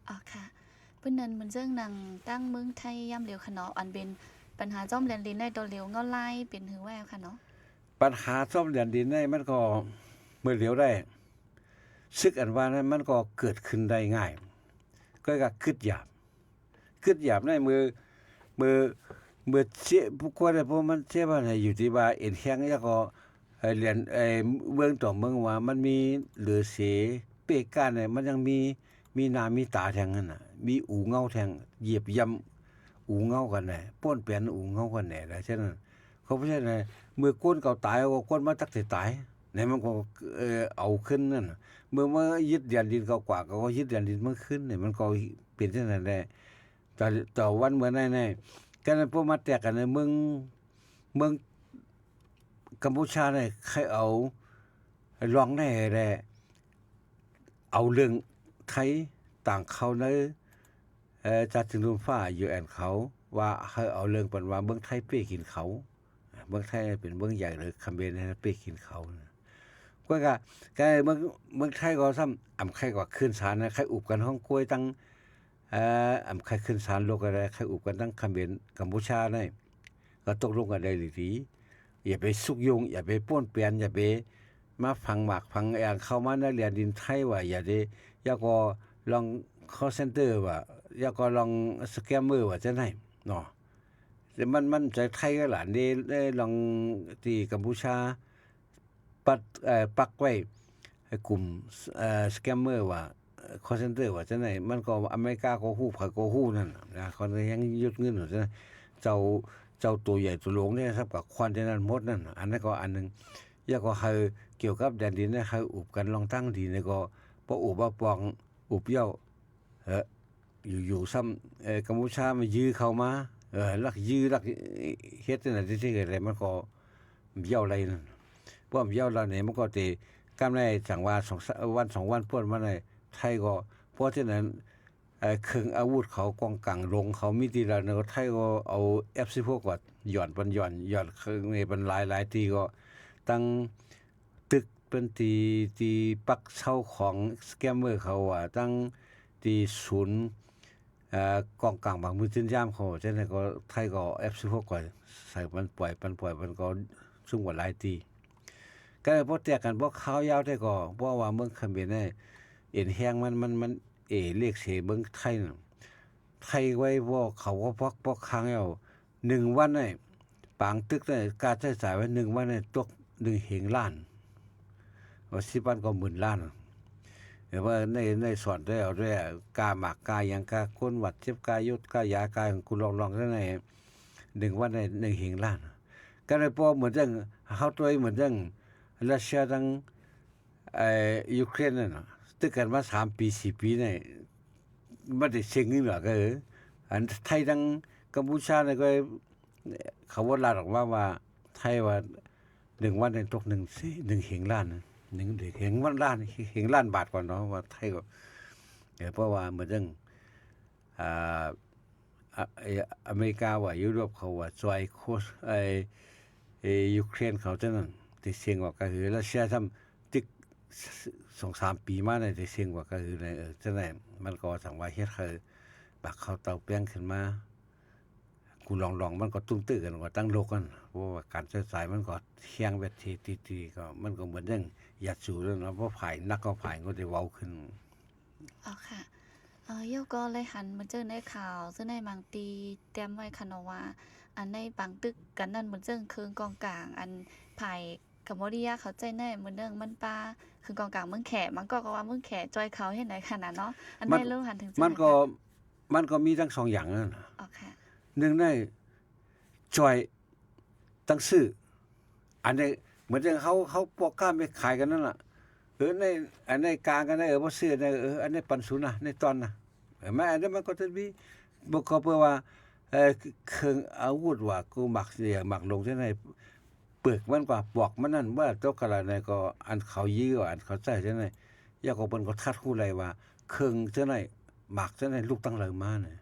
อ๋อค่ะเพิ่นนั้นมันเรื่องหนังตั้งเมืองไทยย่ำเหลียวค่ะเนาะอันเป็นปัญหาจ้อมแดนดินได้ตัวเหลียวเงาลายเป็นหือแววค่ะเนาะ
ปัญหาจ้อมแดนดินได้มันก็เมื่อเหลียวได้ซึกอันว่านั้นมันก็เกิดขึ้นได้ง่ายก็คิดหยาบในมือเสียผู้คนเพราะมันเสียว่าอยู่ที่ว่าเอ็นแห้งแล้วก็เรียนเมืองต่อเมืองว่ามันมีเหลือเสเปก้านเนี่ยมันยังมีหน้ามีตาแทงนั่นน่ะมีอู่เงาแทงเหยียบย่ำอู่เงากันแน่ป้นเปลี่ยนอู่เงากันแน่แล้วฉะนั้นเขาบ่ใช่นะเมื่อก้นเก่าตายก็ก้นมาตักสิตายไหนมันก็เอาขึ้นนั่นเมื่อยึดแดนดินเก่ากว่าก็ยึดแดนดินเมื่อขึ้นเนี่ยมันก็เป็นจังนั้นแหละต่อวันเมื่อไหนๆกันพวกมาแตกกันในเมืองกัมพูชาเนี่ยใครเอาลองได้แหละเอาเรื่องไทยต่างเขาในจัดถึงรุ่นฟ้าอยู่แอนเขาว่าให้เอาเรื่องปันว่าเมืองไทยเป้กินเขาเมืองไทยเป็นเมืองใหญ่เลยคัมเบนเป้กินเขาก็เมืองไทยก็ซ้ำใครก็ขึ้นศาลนะใครอุบกันห้องกล้วยตั้งใครขึ้นศาลโลกอะไรใครอุบกันตั้งคัมเบนกัมพูชาได้ก็ตกลงกันได้ดีอย่าไปสุกยงอย่าไปป้วนเปลี่ยนอย่าไปมาฟังหมากฟังอย่างเข้ามาในเรียนดินไทยว่าอย่าได้อย่าก็ลองคอลเซ็นเตอร์ว่าอย่าก็ลองสแกมเมอร์ว่าจะไหนเนาะแต่มันใจไทยก็หลานได้ลองที่กัมพูชาปักไว้ให้กลุ่มสแกมเมอร์ว่าคอลเซ็นเตอร์ว่าจะไหนมันก็อเมริกาก็ฮู้ไผก็ฮู้นั่นนะเขายังยึดเงินอยู่ซะเจ้าตัวใหญ่ตัวหลวงเนี่ยครับกับควันที่นั่นหมดนั่นอันนั้นก็อันนึงแล้วก็ให้เกี่ยวกับแดนดินเนี่ยให้อุบกันลองตั้งดีเนี่ยก็บ่อุบบ่ปองอุบเย้าอยู่ซ้ำกัมพูชามายื้อเข้ามา ลักยื้อลักเฮ็ดนั่นที่อะไรมันก็เบี้ยวอะไรนั่นพวกเบี้ยวแล้วเนี่ยมันก็สิกำไรจังว่า2วัน2วันพ้นมาได้ไทยก็เพราะฉะนั้นเครื่องอาวุธเขากองกลางลงเขามีทีละเนาะไทยก็เอา F16 ก็หย่อนเครื่องนี่เป็นหลายๆทีก็ตั้งตึกเป็นตีปักเช่าของสแกมเมอร์เขาว่าตั้งตีศูนย์กองกลางบางมือจินยามเขาฉะนั้นก็ไทยก็ F16 ก็ใส่มันปล่อยมันก็สูงกว่าหลายตีก็เลยพอแตกกันบ่ข้าวยาวได้ก็เพราะว่าเมืองเขมรเนี่ยเอ็นแห้งมันเรียกเสเมืองไทยน่ะไทยไว้บ่เขาก็พกค้างเอา1วันเนี่ยปางตึกเนี่ยการใช้จ่ายไว้1วันเนี่ยตก1เหงล้านว่า10วันก็หมื่นล้านแต่ว่าในสอนได้เอาด้วยกาหมากกายังกาคนหวัดเจ็บกายยุดกายากายของคุณลองๆได้ใน1วันใน1เหงล้านก็เลยพอเหมือนจังเฮาตัวเหมือนจังรัสเซียทั้งยูเครนนั่นน่ะตึกกันมา3ปี4ปีเนี่ยบ่ได้เซ็งนี่หรอกอันไทยทั้งกัมพูชาเนี่ยก็เขาว่าลาออกว่าไทยว่า1วันตก1เหงล้าน1เหงวันล้านเหงล้านบาทก่อนเนาะว่าไทยก็เพราะว่าเหมือนจังอเมริกาว่ายุโรปเขาว่าซอยโคสยูเครนเขาจังนั้นที่เสียงว่าก็คือรัสเซียทำตึก 2-3 ปีมาเนี่ยที่เสียงว่าก็คือในจังนั้นมันก็สังว่าเฮ็ดคือปักเข้าเตาแป้งขึ้นมากูลองมันก็ตุ้มตื้อกันว่าตั้งโลกกันเพราะว่าการใช้สายมันก็เที่ยงเวทีตีก็มันก็เหมือนจังยัดสู่แล้วเนาะเพราะฝ่ายนักก็ฝ่ายก็ได้เว้าขึ้น
อ๋อค่ะโยก็เลยหันมาเจอในข่าวซึ่งในบางตีเตรียมไว้ค่ะเนาะว่าอันในบางตึกกันนั่นเหมือนเจิงคือกองกลางอันภายกัมพูชาเขาใจแน่เหมือนเดิมมันปลาคือกองกลางเมืองแขมันก็ว่าเมืองแขจอยเขาเฮ็ดไหนขนาดเนาะอันในเรื่องหันถึง
มันก็มีทั้ง2อย่างนั่น
อ๋อค่ะ
1ได้จอยตั้งซื้ออันนี้เหมือนจังเขาพวกก้าไม่ขายกันนั่นล่ะในอันในกลางกันบ่ซื้อในอันในปันศูนย์น่ะในตอนน่ะแม้อันนี้มันก็จะมีบ่ก็เพื่อว่าเครื่องอาวุธว่ากูมักเสียมักลงที่ไหนเปลือกมันกว่าปอกมันนั่นว่าตกกะละในก็อันเขายื้ออันเขาใช้ที่ไหนยาก็เพิ่นก็ทัดคู่ไลว่าเครื่องที่ไหนมักที่ไหนลูกตั้งเลยมาเนี่ย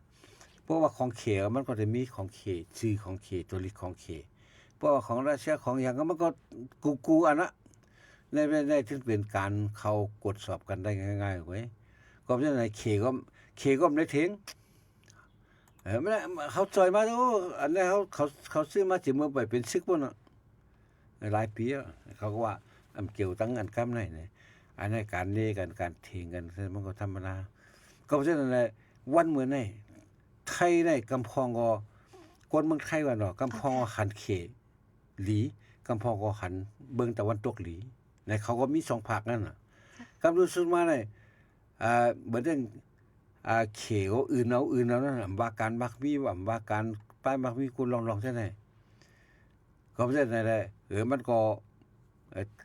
เพราะว่าของเขมันก็จะมีของเขชื่อของเขตัวลิของเขเพราะว่าของรัสเซียของอย่างก็มันก็กูอันน่ะในที่เป็นการเขากดสอบกันได้ง่ายๆเว้ยก็เพราะฉะนั้นเขก็ไม่ถึงไม่ได้เขาจอยมาโอ้อันนี้เขาซื้อมาจิมือไปเป็น10บ่น่ะหลายปีเขาก็ว่าอำเกี่ยวตั้งอันกำไหนเนี่ยอันนี้การเล่กันการเถียงกันมันก็ธรรมดาก็เพราะฉะนั้นวันมื้อนี้ไทยในกำพองก็คนเมืองไทยว่าเนาะกำพองหันเขหลีกำพองก็หันเบิ่งตะวันตกหลีในเขาก็มี2ภาคนั่นน่ะกำรู้สึกมาได้เหมือนจังเขก็อื่นเอานั่นน่ะว่าการมักมีว่าการป้ายมักมีกูลองๆใช่ไหนก็เพราะฉะนั้นได้มันก็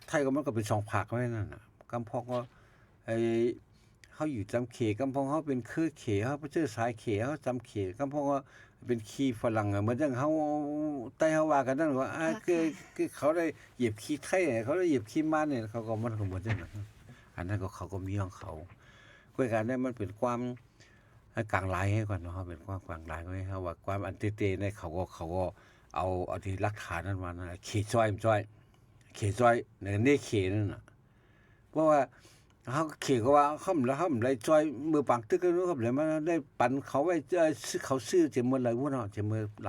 ไทยก็มันก็เป็น2ภาคไว้นั่นน่ะกำพองก็เขาอยู่จำเขกำพองเขาเป็นคือเขเขาไปเจอสายเขเขาจำเขกำพองก็เป็นขี้ฝรั่งเหมือนจังเขาใต้เขาว่ากันนั่นว่าคือเขาได้เหยียบขี้ไทยเขาได้เหยียบขี้ม้าเนี่ยเขาก็มันก็เหมือนจังนั้นอันนั้นก็เขาก็มีของเขาคุยกันเนี่ยมันเป็นความกลางหลายให้ก่อนเนาะเป็นความกลางหลายไว้เฮาว่าความอันเตๆในเขาก็เอาที่หลักฐานนั้นมานะเขจอยในเขนั่นน่ะเพราะว่าเขาเขก็ว่าเขาได้จอยมือปังตึกกันเขาเลยมาได้ปันเขาไว้เขาซื้อเจ็บมื้อหลายพุ่นเนาะเจ็บมื้อห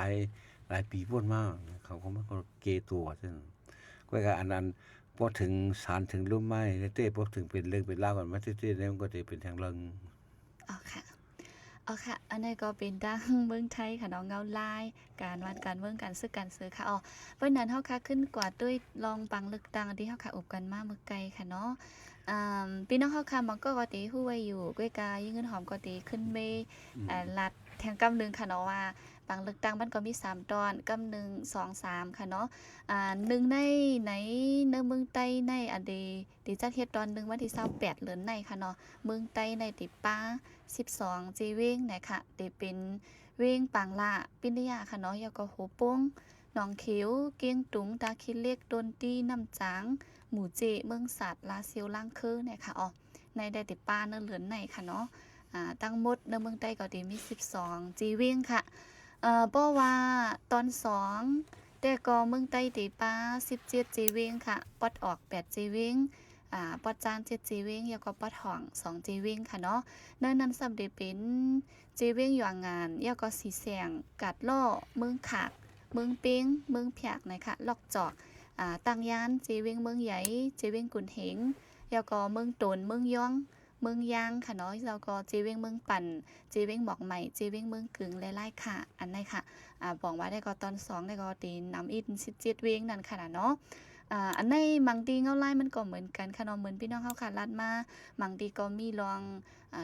ลายปีพุ่นมาเขาก็มันก็เกตัวซั่นก็อันนั้นพอถึงศาลถึงลุ่มไม้เต้พอถึงเป็นเรื่องเป็นราวกันมาเต้ๆแล้วมันก็จะเป็นทางเรื่อง
อ๋อค่ะอันนี้ก็เป็นดังเมืองไทยค่ะน้องเงาลายการวัดการเมืองการซื้อค่ะเพราะนั้นเฮาค่ะขึ้นกว่าด้วยลองปังลึกตังที่เฮาค่ะอบกันมาเมื่อไกลค่ะเนาะพี่น้องเฮาค่ะมันก็ติฮู้ไว้อยู่ก้วยกายิ่งเงินหอมก็ติขึ้นเมลัด แทงกำนึงค่ะเนาะว่าปังเลือกตั้งมันก็มี3ตอนกำนึง2 3ค่ะเนาะหนึ่งในไหนเมืองใต้ในอันดีจัดเฮ็ดตอนนึงวันที่28เดือนในค่ะเนาะเมืองใต้ในติป้า12จีเว้งนะคะติเป็นเว้งปังละปินยาค่ะเนาะยาก็โหป้งหนองเขียวเกียงตุงตาคิเล็กดนตรีน้ำจางหมู่เจเมืองสัตว์ลาเซียวล่างคือเนี่ยค่ะในได้ติป้าเนื้อเหลือนในค่ะเนาะตั้งหมดในเมืองใต้ก็ดีมี12จีเว้งค่ะเพราะว่าตอน2แต่ก็เมืองใต้ติป้า17จีเว้งค่ะปอดออก8จีเว้งปอดจาน7จีเว้งแล้วก็ปอดห้อง2จีเว้งค่ะเนาะเนื่องนั้นสำเร็จเป็นจีเว้งอยู่งานแล้วก็สีแสงกัดล่อเมืองขากเมืองเป้งเมืองผากนะคะลอกจอกตังยานจีเว้งเมืองใหญ่จีเว้งกุนเหงแล้วก็เมืองตนเมืองย่องเมืองยางค่ะเนาะแล้วก็จีเว้งเมืองปั่นจีเว้งหมอกใหม่จีเว้งเมืองกึ่งไล่ๆค่ะอันนี้ค่ะบอกว่าได้ก็ตอน2ได้ก็ตีนำอิน17เว้งนั่นค่ะเนาะอันในมังดีเงาไล่มันก็เหมือนกันค่ะเนาะเหมือนพี่น้องเฮาค่ะลัดมามังดีก็มีรอง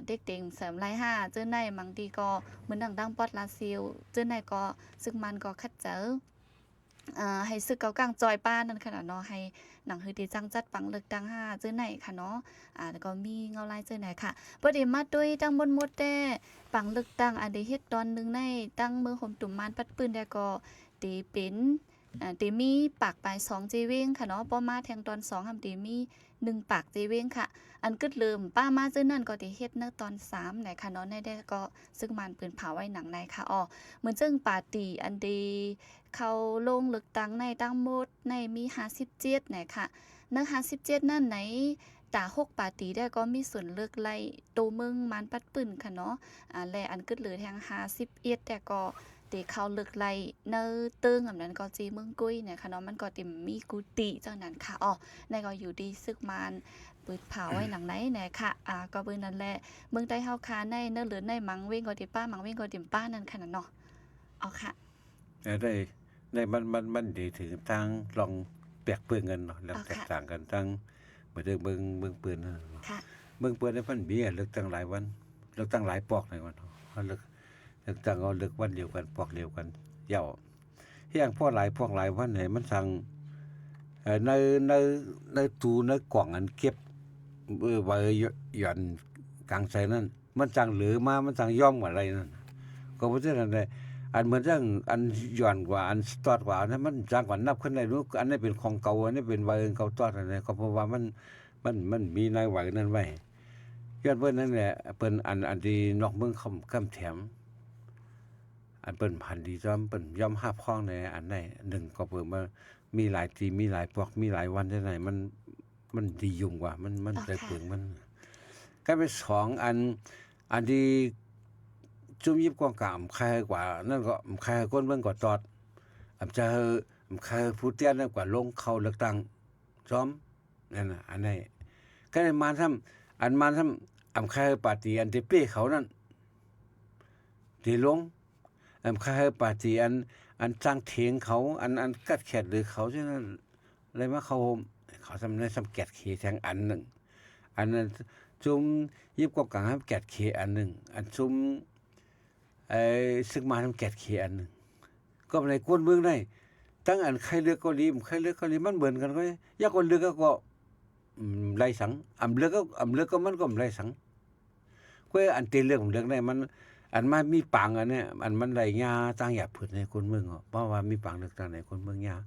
เด็กเต็งเสริมไล่5เจอในมังดีก็เหมือนดังปอดลาซิลเจอในก็ซึ่งมันก็คัดเจอให้ซึกเกากลางจอยป้านั่นค่ะเนาะให้หนังฮือดีจังจัดปังเลือกตั้ง5เจอไหนค่ะเนาะแล้วก็มีเงาไล่เจอไหนค่ะบ่ได้มาด้วยตั้งบนหมดแต่ปังเลือกตั้งอันได้เฮ็ดตอนนึงในตั้งมือห่มตุ่มมานปัดปืนได้ก็ตีเป็นตีมีปากปลาย2จีเว้งค่ะเนาะป้อมาแทงตอน2หำตีมี1ปากจีเว้งค่ะอันกึดลืมป้ามาซื่อนั่นก็ติเฮ็ดเนตอน3ไหนค่ะเนาะในได้ก็ซึ่งมันปืนเผาไว้หนังในค่ะเหมือนจึงปาร์ตี้อันดีเขาลงเลือกตั้งในตั้งหมดในมี57ไหนค่ะใน57นั่นไหนตา6ปาร์ตี้ได้ก็มีส่วนเลือกไล่โตเมืองมันปัดปืนค่ะเนาะและอันกึดเหลือแทง51แต่ก็ตีเขาเลือกไล่เนอเติ้งแบบนั้นก็จีเมืองกุ้ยเนี่ยค่ะเนาะมันก็ติมีกุฏิจังนั้นค่ะในก็อยู่ดีซึกมันปืดเผาไว้หนังไหนเนี่ยค่ะก็เบิ่งนั่นแหละเมืองใต้เฮาคาในเนื้อเหลือในมังเว้งก็ติป้ามังเว้งก็ติป้านั่นค่ะเนาะค่ะ
ได้มันดีถึงทางลองแปลกเปื้อนกันเนาะแล้วแตกต่างกันทั้งเหมือนเบิ่งปืน
ค่ะ
เบิ่งปืนได้พันเบี้ยเลือกตั้งหลายวันเลือกตั้งหลายปอกในวันเฮาเลือกตั้งเอาเลือกวันเดียวกันปอกเดียวกันเหี่ยวเฮียงพอหลายพอกหลายวันไหนมันสั่งในตู้ในกล่องอันเก็บไว้หย่อนกลางใส่นั่นมันสั่งเหลือมามันสั่งย่อมอะไรนั่นก็บ่ใช่นั่นแหละอันเหมือนจังอันหย่อนกว่าอันสตอดกว่านั้นมันจังกว่านับขึ้นได้รู้อันนี้เป็นของเก่าอันนี้เป็นไว้เก่าตอดนั่นแหละก็เพราะว่ามันมีในไว้นั้นไว้ย้อนเพิ่นนั่นแหละเพิ่นอันที่นอกเมืองคำแถมอันเปิ้นพันดีจอมเปิ้นย่อมหาพ้องในอันใด1ก็เปิ้นมามีหลายตีมีหลายปอกมีหลายวันจังได๋มันดียุ่งกว่ามันได้เปลืองมันก็เป็น2อันที่จุ่มยิบกว่ากามใครกว่านั่นก็ใครคนเบิ่งก็ตอดจะใครผู้เตี้ยนั่นกว่าลงเข้าเลือกตั้งจอมนั่นน่ะอันไหนก็ได้มาทำอันมาทำใครปาร์ตี้อันที่เป้เขานั่นที่ลงใครปาร์ตี้อันสร้างเถียงเขาอันกัดแขดหรือเขาใช่นั้นอะไรมาเขาทำได้ทำแกดเขแทงอันนึงอันนั้นจุ่มยิบกว่ากลางแกดเขอันนึงอันจุ่มซึ่งมาทำแกดเขอันนึงก็ในกวนเมืองได้ตั้งอันใครเลือกก็ดีใครเลือกก็ดีมันเหมือนกันก็ยากคนเลือกก็ไล่สังเลือกก็มันก็ไล่สังก็อันเตเรื่องของเรื่องได้มันอันมามีปังอันเนี้ยมันไหลยาตั้งหยาบผืนในคนเมืองเพราะว่ามีปังเลือกตั้งในคนเมืองยา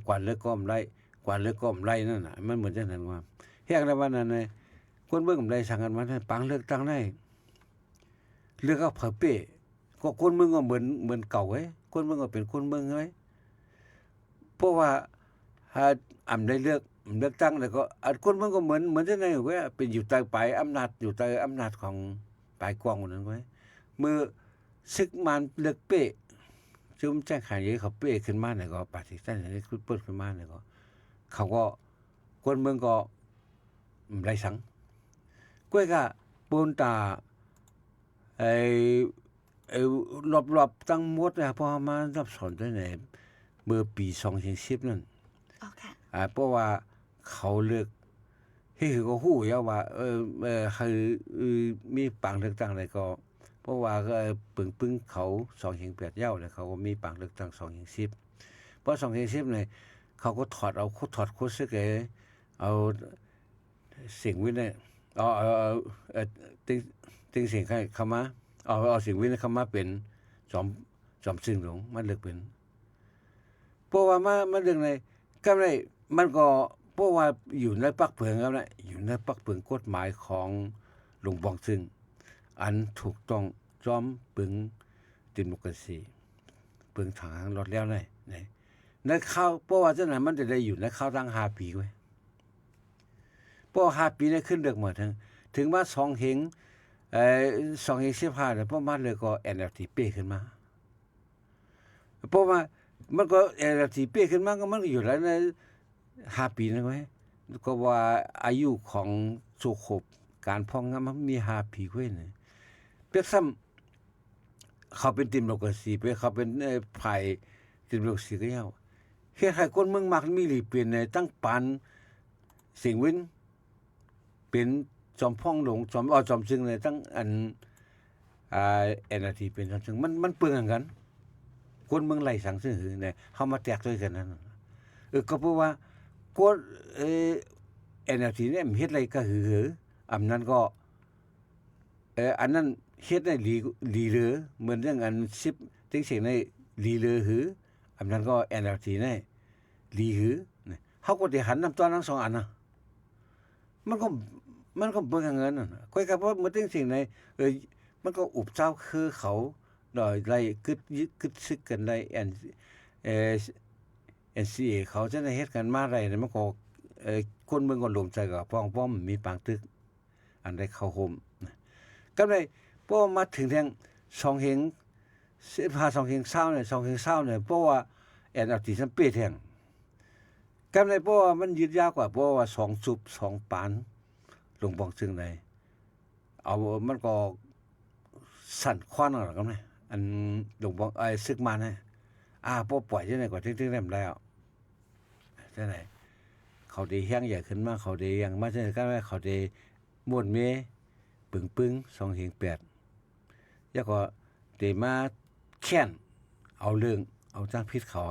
กว่าเลือกก็ไล่กว่าเลือกก็ไล่นั่นน่ะมันเหมือนจังนั้นว่าเฮียงในวันนั้นในคนเมืองไล่สังกันว่าปังเลือกตั้งได้เลือกก็เผอเป้ก็คนเมืองก็เหมือนเก่าไว้คนเมืองก็เป็นคนเมืองไว้เพราะว่าได้เลือกตั้งแล้วก็คนเมืองก็เหมือนจังได๋ว่าเป็นอยู่ใต้ปลายอำนาจของปลายกว้างนั้นไว้เมื่อซึกมันเลือกเป้จุ่มแจ้งขายเขาเป้ขึ้นมาเนี่ยก็ปฏิเสธให้คือเปิดขึ้นมาเนี่ยก็เขาก็คนเมืองก็ไล่สังก้วยก็ปูนตารอบๆตั้งหมดนะพอมารับสอนได้ไหนเมื่อปี2010นั่นเพราะว่าเขาเลือกให้ก็ฮู้อยู่ว่าคือมีปังเลือกตั้งอะไรก็ เพราะว่าก็ปึ้งเขา2เหียง8เย้าแล้วเขาก็มีปางเลือกตั้ง2เหียง10เพราะ2เหียง10เนี่ยเขาก็ถอดโคซึกเอาสิ่งวินัยติงสิ่งให้เข้ามาเอาสิ่งวินัยเข้ามาเป็นจอมซึ่งหลงมันเลือกเป็นเพราะว่ามันเรื่องในก็ได้มันก็เพราะว่าอยู่ในปักเผืองครับนะอยู่ในปักเผืองกฎหมายของหลวงปองซึ่งอันถูกต้องจอมปึงดิโมคราซีปึงทางรถแล้วในข้าวเพราะว่าจังนั้นมันจะได้อยู่ในข้าวตั้ง5ปีไว้เพราะ5ปีได้ขึ้นเลือกหมดถึงว่า2เฮง2เฮง15เนี่ยเพราะมันเลยก็ NFT เป้ขึ้นมาเพราะว่ามันก็ NFT เป้ขึ้นมาก็มันก็อยู่แล้วใน5ปีนั่นไว้ก็ว่าอายุของสุขภการพองมันมี5ปีไว้เนี่ยเปียกซ้ำเขาเป็นดิโมคราซีไปเขาเป็นฝ่ายดิโมคราซีก็ยาวเฮ็ดให้คนเมืองมักมีหลีเปลี่ยนในตั้งปานสิ่งวินเป็นจอมพ่องหลงจอมซึ่งในตั้งอันNFT เป็นจอมซึ่งมันเปลืองกันคนเมืองไหลสังซึ่งหือเนี่ยเฮามาแตกด้วยกันนั้นก็เพราะว่าก็NFT เนี่ยมันเฮ็ดอะไรก็หืออันนั้นก็อันนั้นเฮ็ดได้ลีเหลือเหมือนเรื่องอัน10ถึงสิ่งในลีเหลือหืออันนั้นก็ NFT เนี่ยลีหือเฮาก็ได้หันนำตอนทั้ง2อันนะมันก็เบิ่งเงินน่ะค่อยก็เพราะมันถึงสิ่งในมันก็อุบเจ้าคือเขาดอยไล่กึดซึกกันได้NCA เขาจะได้เฮ็ดกันมาได้มันก็คนเมืองก็รวมใจกับป้อมมีปางตึกอันได้เข้าห่มก็ได้เพราะมาถึงแทง2เฮง15 2เฮง20เนี่ย2เฮง20เนี่ยเพราะว่าNFT ซัมเป้แทงก็ได้เพราะว่ามันยืดยาวกว่าเพราะว่า2ซุบ2ปานหลวงปองซึ่งได้เอามันก็สั่นควันกันครับนะอันหลวงปองซึกมานะพอปล่อยจังได๋ก็ถึงแนมแล้วจังได๋เขาได้เฮียงใหญ่ขึ้นมาเขาได้ยังมาจังได๋ก็เขาได้ม่วนเมปึ้ง2เฮง8แล้วก็ได้มาแค้นเอาเรื่องเอาจังพิษเขา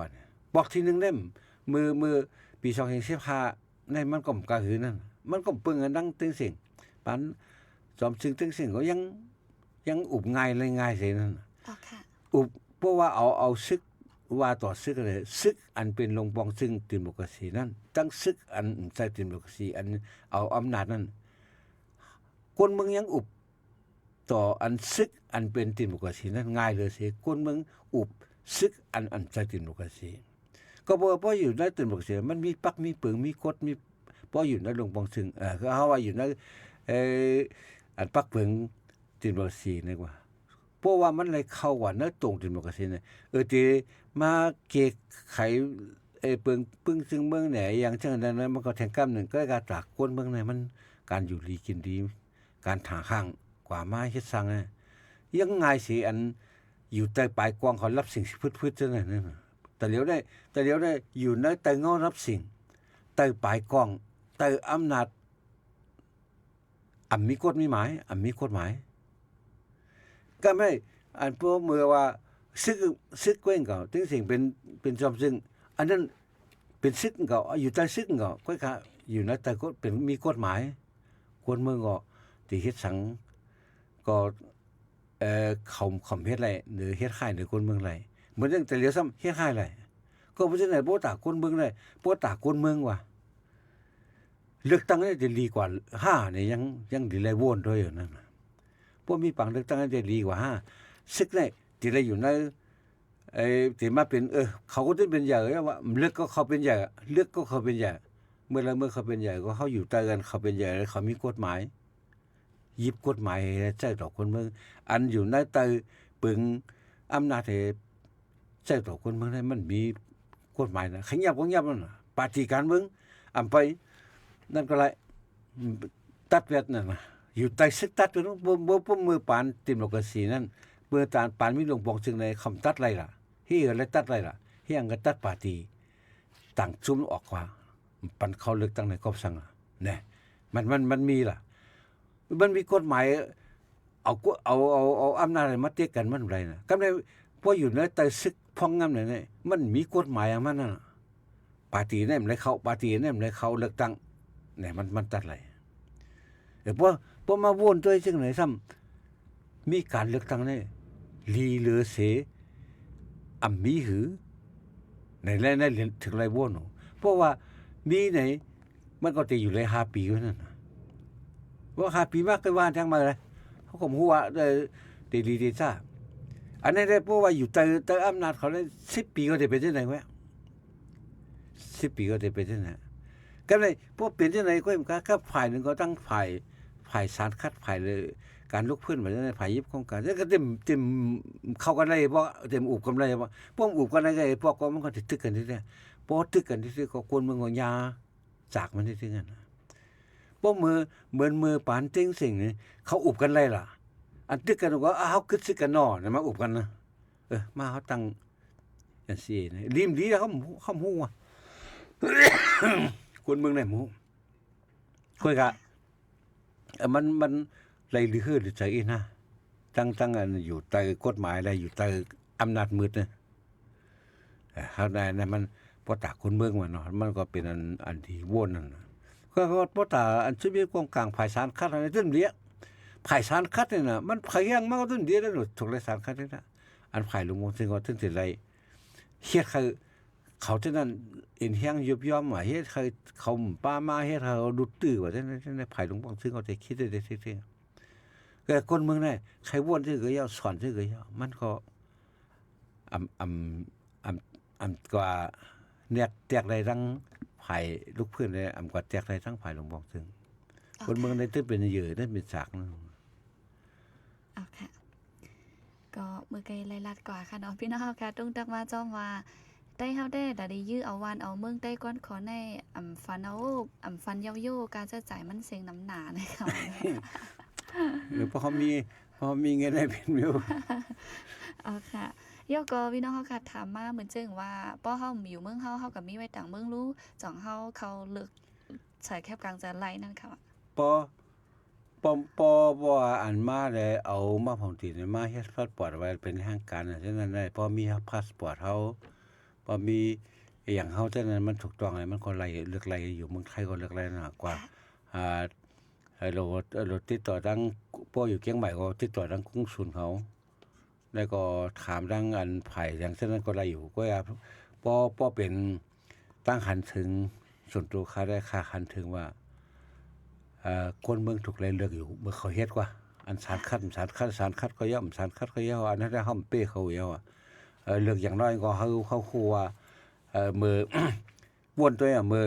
บอกที่1เล่มมือปี2เฮง15ในมันก็กะหือนั่นมันก็ปึ้งกันดังตึงสิ่งปานจอมซึ่งตึงสิ่งก็ยังอุบง่ายเลยง่ายสินั่น
ค่ะ
อุบเพราะว่าเอาซึกว่าต่อซึกเลยซึกอันเป็นลงปองซึ่งดิโมคราซีนั้นตั้งซึกอันใช้ดิโมคราซีอันเอาอำนาจนั้นคนเมืองยังอุบต่ออันซึกอันเป็นดิโมคราซีนั้นง่ายเลยสิคนเมืองอุบซึกอันใช้ดิโมคราซีก็เพราะอยู่ในดิโมคราซีมันมีปักมีปึงมีกฎมีเพราะอยู่ในลงปองซึ่งคือเฮาว่าอยู่ในอันปักปึงดิโมคราซีนี่กว่าเพราะว่ามันเลยเข้าว่าเนื้อตรงดิโมคราซีเนี่ยที่มาเกะไขปึงซึ่งเมืองไหนอย่างเช่นนั้นมันก็แทงกำหนึ่งก็การตากคนเมืองไหนมันการอยู่ดีกินดีการถางข้างกว่ามาเฮ็ดสร้างยังง่ายสิอันอยู่ใต้ปลายกวางเขารับสิ่งพืชๆจังนั้นแต่เดี๋ยวได้อยู่ในใต้เงารับสิ่งใต้ปลายกวางใต้อำนาจมีกฎมีหมายมีกฎหมายก็ไม่อันพวกเมื่อว่าซึกเว้งก็ถึงสิ่งเป็นจอมซึ่งอันนั้นเป็นซึกก็อยู่ใต้ซึกก็ค่อยอยู่ในใต้กฎเป็นมีกฎหมายคนเมืองก็ที่เฮ็ดสังก็เขาเฮ็ดไรหรือเฮ็ดค่ายหรือคนเมืองไรเหมือนจังแต่เหลียวซ้ำเฮ็ดค่ายไรก็บ่จังได๋บ่ตาคนเมืองเลยบ่ตาคนเมืองว่าเลือกตั้งได้ดีกว่า5นี่ยังดีเลยวนด้วยอยู่นั่นพวกมีปังเลือกตั้งได้ดีกว่า5ซึกได้ที่ได้อยู่ในที่มาเป็นเขาก็ต้องเป็นใหญ่ว่าเลือกก็เขาเป็นใหญ่เลือกก็เขาเป็นใหญ่เมื่อเขาเป็นใหญ่ก็เขาอยู่ใต้กันเขาเป็นใหญ่แล้วเขามีกฎหมายยิบกฎหมายใช้ต่อคนเมืองอันอยู่ในใต้ปึงอำนาจใช้ต่อคนเมืองได้มันมีกฎหมายนะขยับก็ยับนั่นน่ะปฏิการเมืองไปนั่นก็ไรตัดเวทนั่นน่ะอยู่ใต้ซึกตัดไปนู้นบ่มือปานดิโมคราซีนั่นเมื่อตานปานมีหลวงปองจึงในคำตัดไรล่ะเฮียอะไรตัดไรล่ะเฮียงก็ตัดปาตีต่างซุ่มออกว่าปันเข้าเลือกตั้งในกอบสังเนี่ยมันมีล่ะมันมีกฎหมาย เอาอำนาจมาเตะกันมันไรน่ะกำได้พออยู่ในใต้ศึกพ้องงำเนี่ยมันมีกฎหมายของมันน่ะปาร์ตี้เนี่ยมันเลยเข้าปาร์ตี้เนี่ยมันเลยเข้าเลือกตั้งเนี่ยมันตัดไรพอมาวนตัวจังไหนซ้ำมีการเลือกตั้งเนี่ยลีเลอเสอำมีหือในถึงไรวนเพราะว่ามีไหนมันก็จะอยู่เลย5 ปีอยู่นั่นว่า5 ปีมากก็ว่าจังมาเลยเขาก็ฮู้ว่าเดลีเดซ่าอันนี้ได้เพราะว่าอยู่ใต้อำนาจเขาเลย10 ปีก็ได้เป็นจังได๋วะ10 ปีก็ได้เป็นจังได๋ก็เลยพวกเป็นจังได๋ก็ครับฝ่ายนึงก็ตั้งฝ่ายสารคัดฝ่ายเลยการลุกพื้นแบบนั้นฝ่ายยิบของการก็เต็มเข้ากันได้บ่เต็มอุบกันได้บ่พวกอุบกันได้พวกก็มันก็ตึกกันที่พอตึกกันที่ก็คนเมืองก็ยาจากมันที่นั่นพวกเหมือนมือปานเต็งสิ่งนี่เขาอุบกันเลยล่ะอันตึกกันก็เฮาคึดซึกันน้อนะมาอุบกันนะมาเฮาตั้งจังซี่นะริมดีเขาฮู้ว่า คนเมืองไหนหมู่ค่อยกะมันไรหรือฮือหรือใจนะตั้งอันอยู่ใต้กฎหมายอะไรอยู่ใต้อำนาจมืดนะเฮาได้นะมันพอตาคนเมืองว่าเนาะมันก็เป็นอันที่วนนั่นก็พอตาอันชีวิตกลางภายสารคัดอะไรตึ้นเดียภายสารคัดนี่น่ะมันพยังมันก็ตึ้นเดียแล้วถูกเลยสารคัดนี่นะอันภายลุงมงซึ่งก็ตึ้นสิไรเฮ็ดเขาที่นั่นเอ็นแห้งยุบย่อมเฮ็ดเขาป้ามาเฮ็ดเขาดุดตื้อว่าในภายลุงมงซึ่งก็จะคิดได้ซื่อๆก็คนเมืองได้ใครวนซื่อก็ยาวสอนซื่อก็ยาวมันก็กว่าเนี่ยแตกได้ทั้งภายลูกเพื่อนได้กว่าแตกได้ทั้งภายลุงมงซึ่งคนเมืองได้ตึ้งเป็นเหยื่อได้เป็นสากนะ
เอาค่ะก็มือไกลไล่ลัดกว่าค่ะเนาะพี่น้องค่ะตุ้งตักมาจ้อมว่าได้เฮาได้แต่ได้ยื้อเอาวันเอาเมืองได้ก้อนขอในฟันเอาฟันเยาๆการจะจ่ายมันเสียงน้ำหนานะคะ
เพราะเขามีเงินได้เป็นมิว
เอาค่ะยก็พี่น้องเฮาค่ะถามมาเหมือนจึงว่าป้อเฮาอยู่เมืองเฮาก็มีไว้ต่างเมืองรู้จ่องเฮาเขาเลิกใช้แคบกลางจะไล่นั่นค่ะ
ปว่าอันมาได้เอามาของติมาเฮ็ดพาสปอร์ตไว้เป็นทางการฉะนั้นได้พอมีพาสปอร์ตเฮาพอมีอย่างเฮาฉะนั้นมันถูกต้องไงมันก็ไล่เลือกไล่อยู่เมืองไทยก็เลือกไล่หนักกว่าเราติดต่อทางพออยู่เชียงใหม่ก็ติดต่อทางกรุงสุลเขาแล้วก็ถามทางอันไผอย่างเช่นนั้นก็ไล่อยู่ก็พอเป็นตั้งหันถึงส่วนตัวค่าได้ค่าหันถึงว่าคนเมืองถูกไล่เลือกอยู่เมื่อเขาเฮ็ดกว่าอันสารคัดก็ย่อมสารคัดก็ย่ออันนั้นได้ห้อมเป้เขาย่อเลือกอย่างน้อยก็เขาคู่ว่ามือ วนตัวมือ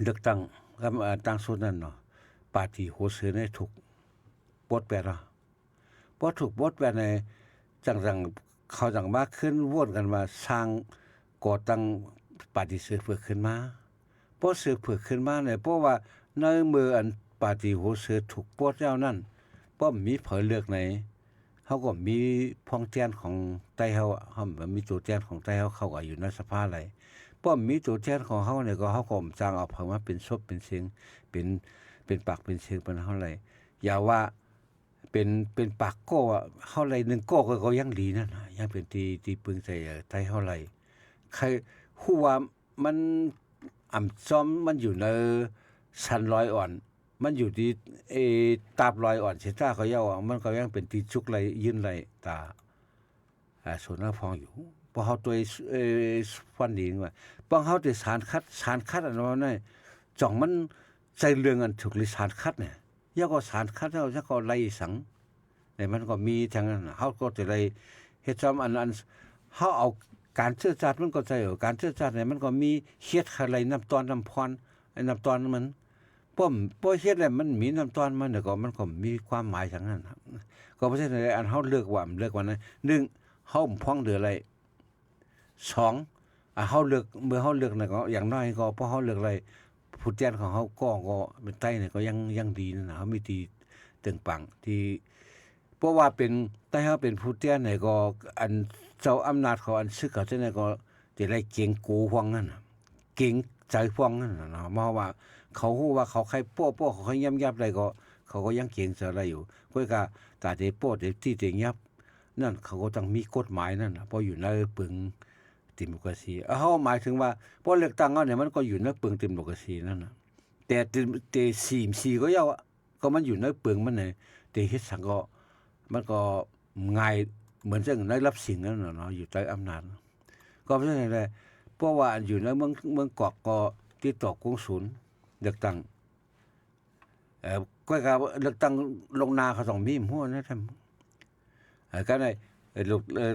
เลือกตั้งกับตั้งสุดนั่นเนาะปาร์ตี้โหเสือได้ถูกบทแปดพอถูกบทแปดในจังเขาจังมากขึ้นวนกันมาสร้างก่อตั้งปาร์ตี้เสือเผือกขึ้นมาพอเสือเผือกขึ้นมาเนี่ยเพราะว่าในมืออันปาร์ตี้โหเสือถูกปดแล้วนั่นป้อมมีเผยเลือกไหนเขาก็มีพ้องแจ้นของใต้เฮามีตัวแจ้นของใต้เฮาเขาก็อยู่ในสภาอะไรป้อมมีตัวแจ้นของเฮาเนี่ยก็เฮาก็สร้างเอาเผยมาเป็นศพเป็นเสียงเป็นปากเป็นเสียงเป็นเฮาไรอย่าว่าเป็นปากโก้เฮาไร1โก้ก็ยังดีนั่นน่ะยังเป็นที่ปึงใส่ใต้เฮาไรใครฮู้ว่ามันซ้อมมันอยู่ในชันร้อยอ่อนมันอยู่ที่ตาบลอยอ่อนเสตาเขาเย้ามันก็ยังเป็นตีจุกไหลยืนไหลตาส่วนหน้าพองอยู่พอเฮาตัวฟันดีว่าป้องเฮาที่สารคัดอันนั้นน่ะจ่องมันใจเรื่องอันถูกลิสารคัดเนี่ยยาก็สารคัดเฮาจะก็ไล่สังเนี่ยมันก็มีทางนั้นเฮาก็จะไล่เฮ็ดซ้ำอันเฮาเอาการเชื่อจัดมันก็ใจการเชื่อจัดเนี่ยมันก็มีเฮ็ดอะไรน้ำตอนน้ำพรไอ้น้ำตอนมันป้อเฮ็ดแล้วมันมีน้ำตอนมันก็มันก็มีความหมายทางนั้นก็บ่ใช่อันเฮาเลือกว่านั้น1เฮาพ้องเดืออะไร2เฮาเลือกเมื่อเฮาเลือกน่ะก็อย่างน้อยก็พอเฮาเลือกอะไรผู้แทนของเฮาก็เป็นใต้นี่ก็ยังดีนะเฮามีที่ตึงปังที่เพราะว่าเป็นใต้เฮาเป็นผู้แทนนี่ก็อันเจ้าอำนาจเขาอันซึกเขาจังได๋ก็สิได้เก่งกูพวกนั้นเก่งใจพวกนั้นเนาะมาว่าเขาฮู้ว่าเขาใครป้อเขายับๆได้ก็ เขาก็ยังเก่งอะไรอยู่ก็กะตาเตโป้ที่เตยับนั่นเขาก็ต้องมีกฎหมายนั่นเพราะอยู่ในปึงดิโมคราซีเขาหมายถึงว่าพอเลือกตั้งเนี่ยมันก็อยู่ในปึงดิโมคราซีนั่นน่ะแต่4ก็ยาวก็มันอยู่ในปึงมันเนี่ยแต่เฮ็ดสังก็มันก็ง่ายเหมือนจังได้รับสิ่งนั้นเนาะอยู่ใต้อำนาจก็เพราะฉะนั้นแหละเพราะว่าอยู่ในเมืองเกาะก็ติดต่อกงสุลเลือกตั้งก็ก็เลือกตั้งลงนาเขาต้องมีหัวนะท่านก็ได้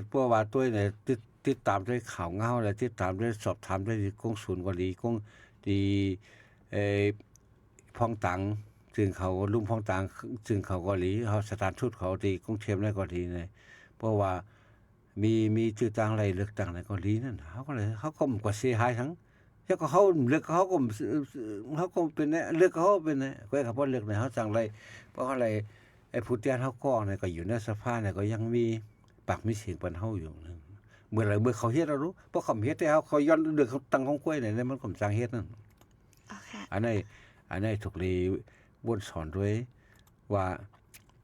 เพราะว่าตัวเนี่ยติดตามด้วยข่าวเงาและติดตามด้วยสอบถามด้วยกงสุลกว่าดีกงดีพ้องตังซึ่งเขาลุงพ้องตังซึ่งเขาเกาหลีเขาสถานทูตเขาที่กรุงเทพในเกาหลีเนี่ยเพราะว่ามีชื่อต่างอะไรเลือกตั้งในเกาหลีนั่นเขาก็เลยเขาก็กว่าเสียหายทั้งแล้วก็เขาเลือกเขาก็เป็นเลือกเขาเป็นก็เขาพอเลือกในเขาจังไรเพราะอะไรไอ้ผู้เตี้ยเขาก้อเนี่ยก็อยู่ในสภาเนี่ยก็ยังมีปากมีเสียงเป็นเฮาอยู่เมื่อเขาเฮ็ดเรารู้เพราะเขาเฮ็ดแต่เขาย้อนเลือกเขาตั้งของกล้วยเนี่ยมันก็จังเฮ็ดนั่นอันนี้ถูกเลยบนสอนด้วยว่า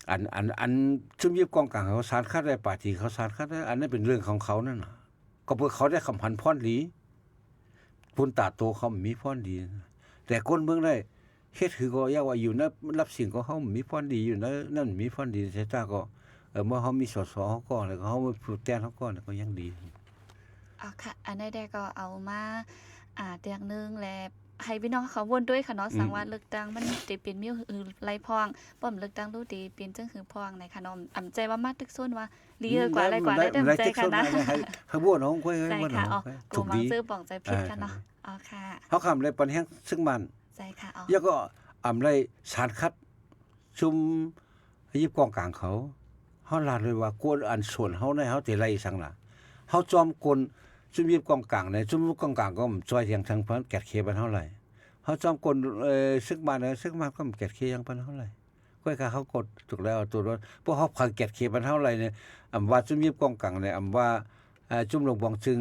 อันชุมยิบกองกลางเขาสารคัดได้ปาฏิเขาสารคัดได้อันนั้นเป็นเรื่องของเขานั่นน่ะก็เพื่อเขาได้คำพันพรดีพุ่นตาโตเขามีพรดีแต่คนเมืองได้เฮ็ดคือก็ยากว่าอยู่นะรับสิ่งของเขามีพรดีอยู่นะนั่นมีพรดีใช่จ้าก็เมื่อเขามีสสเขาก็แล้วเขาผู้แทนเขาก็ยังดี
ค่ะอันนี้ได้ก็เอามาเตียงนึงและให้พี่น้องเขาวนด้วยค่ะเนาะสังว่าเลือกตั้งมันสิเป็นมีไรพองป้อมเลือกตั้งรู้ดีเป็นจังหือพองในค่ะเนาะอำใจว่ามาตึกซ้นว่าลีกว่าอะไรกว่าได้เต็มใจค่ะนะ
ให้บ่น้องก้อยให้บ่น้อง
ถูกดีซื้อป่องใจผิดค่ะเนาะค่ะ
เฮาคำเลยปันแฮงซึ่งมัน
ใช่ค่ะ
แล้วก็ไรสารคัดชุมยิบกองกลางเขาเฮาลาเลยว่ากวนอันส่วนเฮาในเฮาสิไล่สังล่ะเฮาจอมกลชุมยิบกองกลางในชุมกองกลางก็ช่วยเทียงทางเพิ่นแกดเคบันเท่าไหร่เฮาจอมกลซึกมาซึกมาก็แกดเคยังปันเท่าไหร่ก้อยกะเขากดถูกแล้วตัวรถพวกเฮาพังแกดเคบันเท่าไหร่เนี่ยว่าชุมยิบกองกลางเนี่ยว่าจุ่มลงบองจึง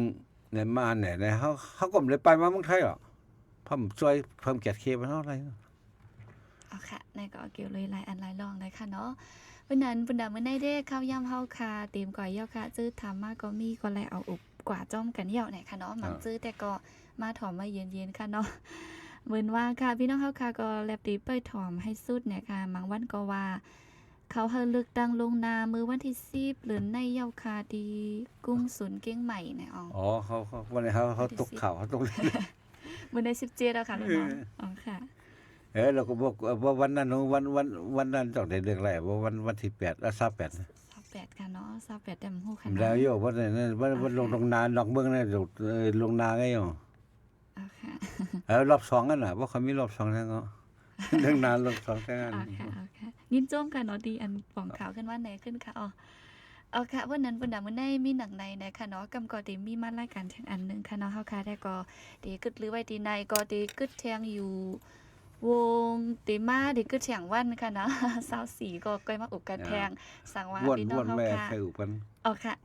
เนี่ยมาเนี่ยเฮาก็บ่ได้ไปมาเมืองไทยหรอกพร้อมช่วยเพิ่มแกดเคบันเท่าไหร่
ค่ะในก็เกี่ยวเลยหลายอันหลายรองเลยค่ะเนาะวันนั้นปุ่นดามื้อในเด้ข้าวยำเฮาค่ะเตรียมก่อยยอค่ะซื้อทำมาก็มีก็แลเอาอุบกว่าจ้อมกันเหี่ยวไหนค่ะเนาะหมังซื้อแต่ก็มาถอมมาเย็นๆค่ะเนาะเหมือนว่าค่ะพี่น้องเฮาค่ะก็แลบตีไปถอมให้สุดเนี่ยค่ะบางวันก็ว่าเขาเฮาเลือกตั้งลงนามื้อวันที่10หรือในเยาค่ะที่กุ้งสุนเก้งใหม่เนี่ย
เขาวันนี้เขาตกข่าวเขาตก
มื้อใน17แล้วค่ะพี่น้องค่ะ
เราก็บอกว่าวันนั้นวันนั้นต้องได้เรื่องอะไรว่าวันที่8และ28นะ
28ค่ะเนาะ28แต่ฮู้ค่ะ
แล้วโยวันนั้นวันลงนาดอกเมืองนั่นลงนาไงอ๋อค่ะรอบ2นั่นน่ะบ่เขามีรอบ2แล้วก็เรื่องนานรอบ2แต่งั้น
ค่ะยินจมกันเนาะดีอันป่องขาวขึ้นว่าไหนขึ้นค่ะค่ะวันนั้นเพิ่นน่ะมื้อในมีหนังในนะคะเนาะกำก็ได้มีมารายการแทงอันนึงค่ะเนาะเฮาค่ะได้ก็ได้กึดหรือไว้ที่ในก็ได้กึดแทงอยู่วงติมาดิคือเถียงวันค่ะนะ24ก็ก้อยมาอุกกันแทงสั่งว่าพี่น้องเฮาค่ะค่ะ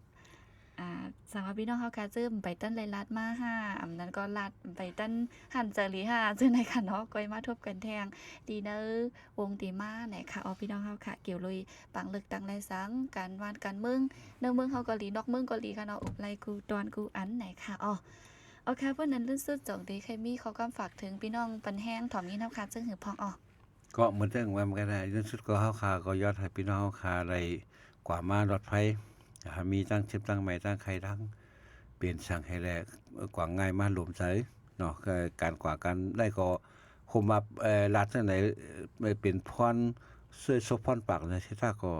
สั่งว่าพี่น้องเฮาค่ะซึ่งไปตั้นเลยลัดมา5อำนั้นก็ลัดไปตั้นหันจารี5ซึ่งในค่ะเนาะก้อยมาทบกันแทงดีเนอวงติมาไหนค่ะพี่น้องเฮาค่ะเกี่ยวเลยปังเลือกตั้งไรสังการวานการเมืองในเมืองเฮาเกาหลีนอกเมืองเกาหลีค่ะเนาะอุบไลกูตอนกูอันไหนค่ะโอเคเพราะนั้นลื่นสุดจ่องดีใครมีเขาก็ฝากถึงพี่น้องปันแห้งถอมนี้นะคะซึ่งหือพอง
ก็เหมือนเรื่องว่ามันก็ได้ลื่นสุดก็เฮาคาก็ยอดให้พี่น้องเฮาคาอะไรกว่ามารถไฟมีตั้งชิบตั้งใหม่ตั้งใครทั้งเปลี่ยนสั่งให้แลกว่าง่ายมาหลวมใจเนาะการกว่ากันได้ก็คุมมารัดจังไหนเป็นพรช่วยซบพรปากนะที่ถ้าก็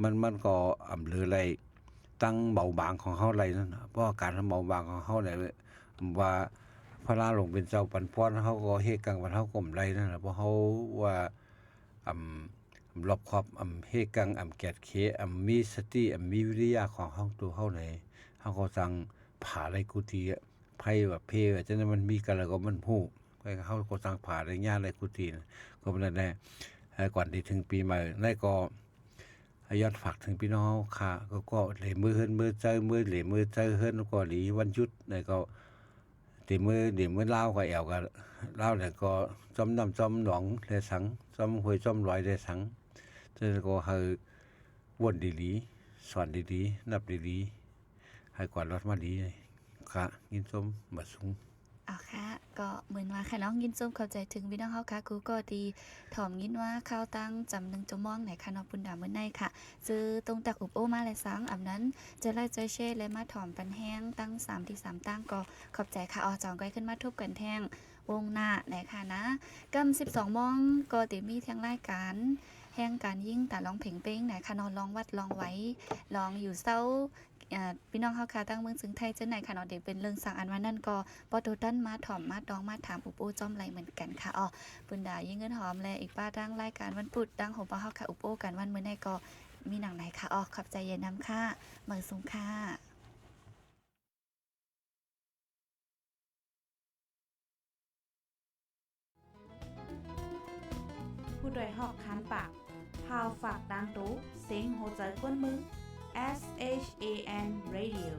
มันก็เหลืออะไรตั้งเบาบางของเฮาไรนั่นเพราะการเบาบางของเฮาเนี่ยว่าพระราหลวงเป็นเจ้าปันพรเฮาก็เฮ็ดกังวันเฮาก็ไรนั่นน่ะเพราะเฮาว่ารอบครอบเฮ็ดกังแกดเคมีสติมีวิริยะของเฮาตัวเฮาไหนเฮาก็สั่งผ่าไรกุฏิไผว่าเพว่าจังนั้นมันมีกันแล้วก็มันฮู้เฮาก็สั่งผ่าไรญาไรกุฏิก็บ่นั่นแหละก่อนที่ถึงปีใหม่ได้ก็ยอดฝากถึงพี่น้องค่ะก็เหลมือเฮิรนมือใจมือเหลมือใจเฮิรนก็หลีวันหยุดในก็ เดี๋ยวมื้อลาวก็แอวก็ลาวแล้วก็จอมน้ำจอมหนองได้สังจอมห้วยจอมลอยได้สังแต่ก็ให้วนดีๆสอนดีๆนับดีๆให้กวาดรถมาดีค่ะกินส้มบัดซุง
เอาค่ะก็เหมือนว่าค่ะน้องยินส้มเข้าใจถึงพี่น้องเฮาค่ะกูก็ดีถ่อมยินว่าข้าวตั้งจำนึงจะมองไหนค่ะเนาะปุ่นดามื้อในค่ะซื้อตรงตักอุบโอมาและสังอำนั้นจะไล่จอยเช่และมาถ่อมปันแห้งตั้ง3ที่3ตั้งก็ขอบใจค่ะจองไว้ขึ้นมาทุบกันแท่งวงหน้าไหนค่ะนะกำ12มองก็ติมีทั้งรายการแห่งการยิ่งแต่ลองเพ่งเป้งไหนค่ะนอนลองวัดลองไว้ลองอยู่เศร้าพี่น้องเฮาค่ะตั้งเมืองซึ่งไทยเจ้าไหนค่ะเนาะเดี๋ยวเป็นเรื่องสั่งอันว่านั่นก็ปอโตตันมาถ่อมมาดองมาถามอุปโอจอมไหลเหมือนกันค่ะปุนดายิ่งเงินหอมและอีกป้าตั้งรายการวันพุธตั้งของป้าเฮาค่ะอุปโอกันวันมื้อในก็มีหนังไหนค่ะขอบใจเย็นนำค่ะเมืองสูงค่ะ
ผู้ดยหอกคันปากพาวฝากดังตู้เสียงโหใจกวนมือSHAN Radio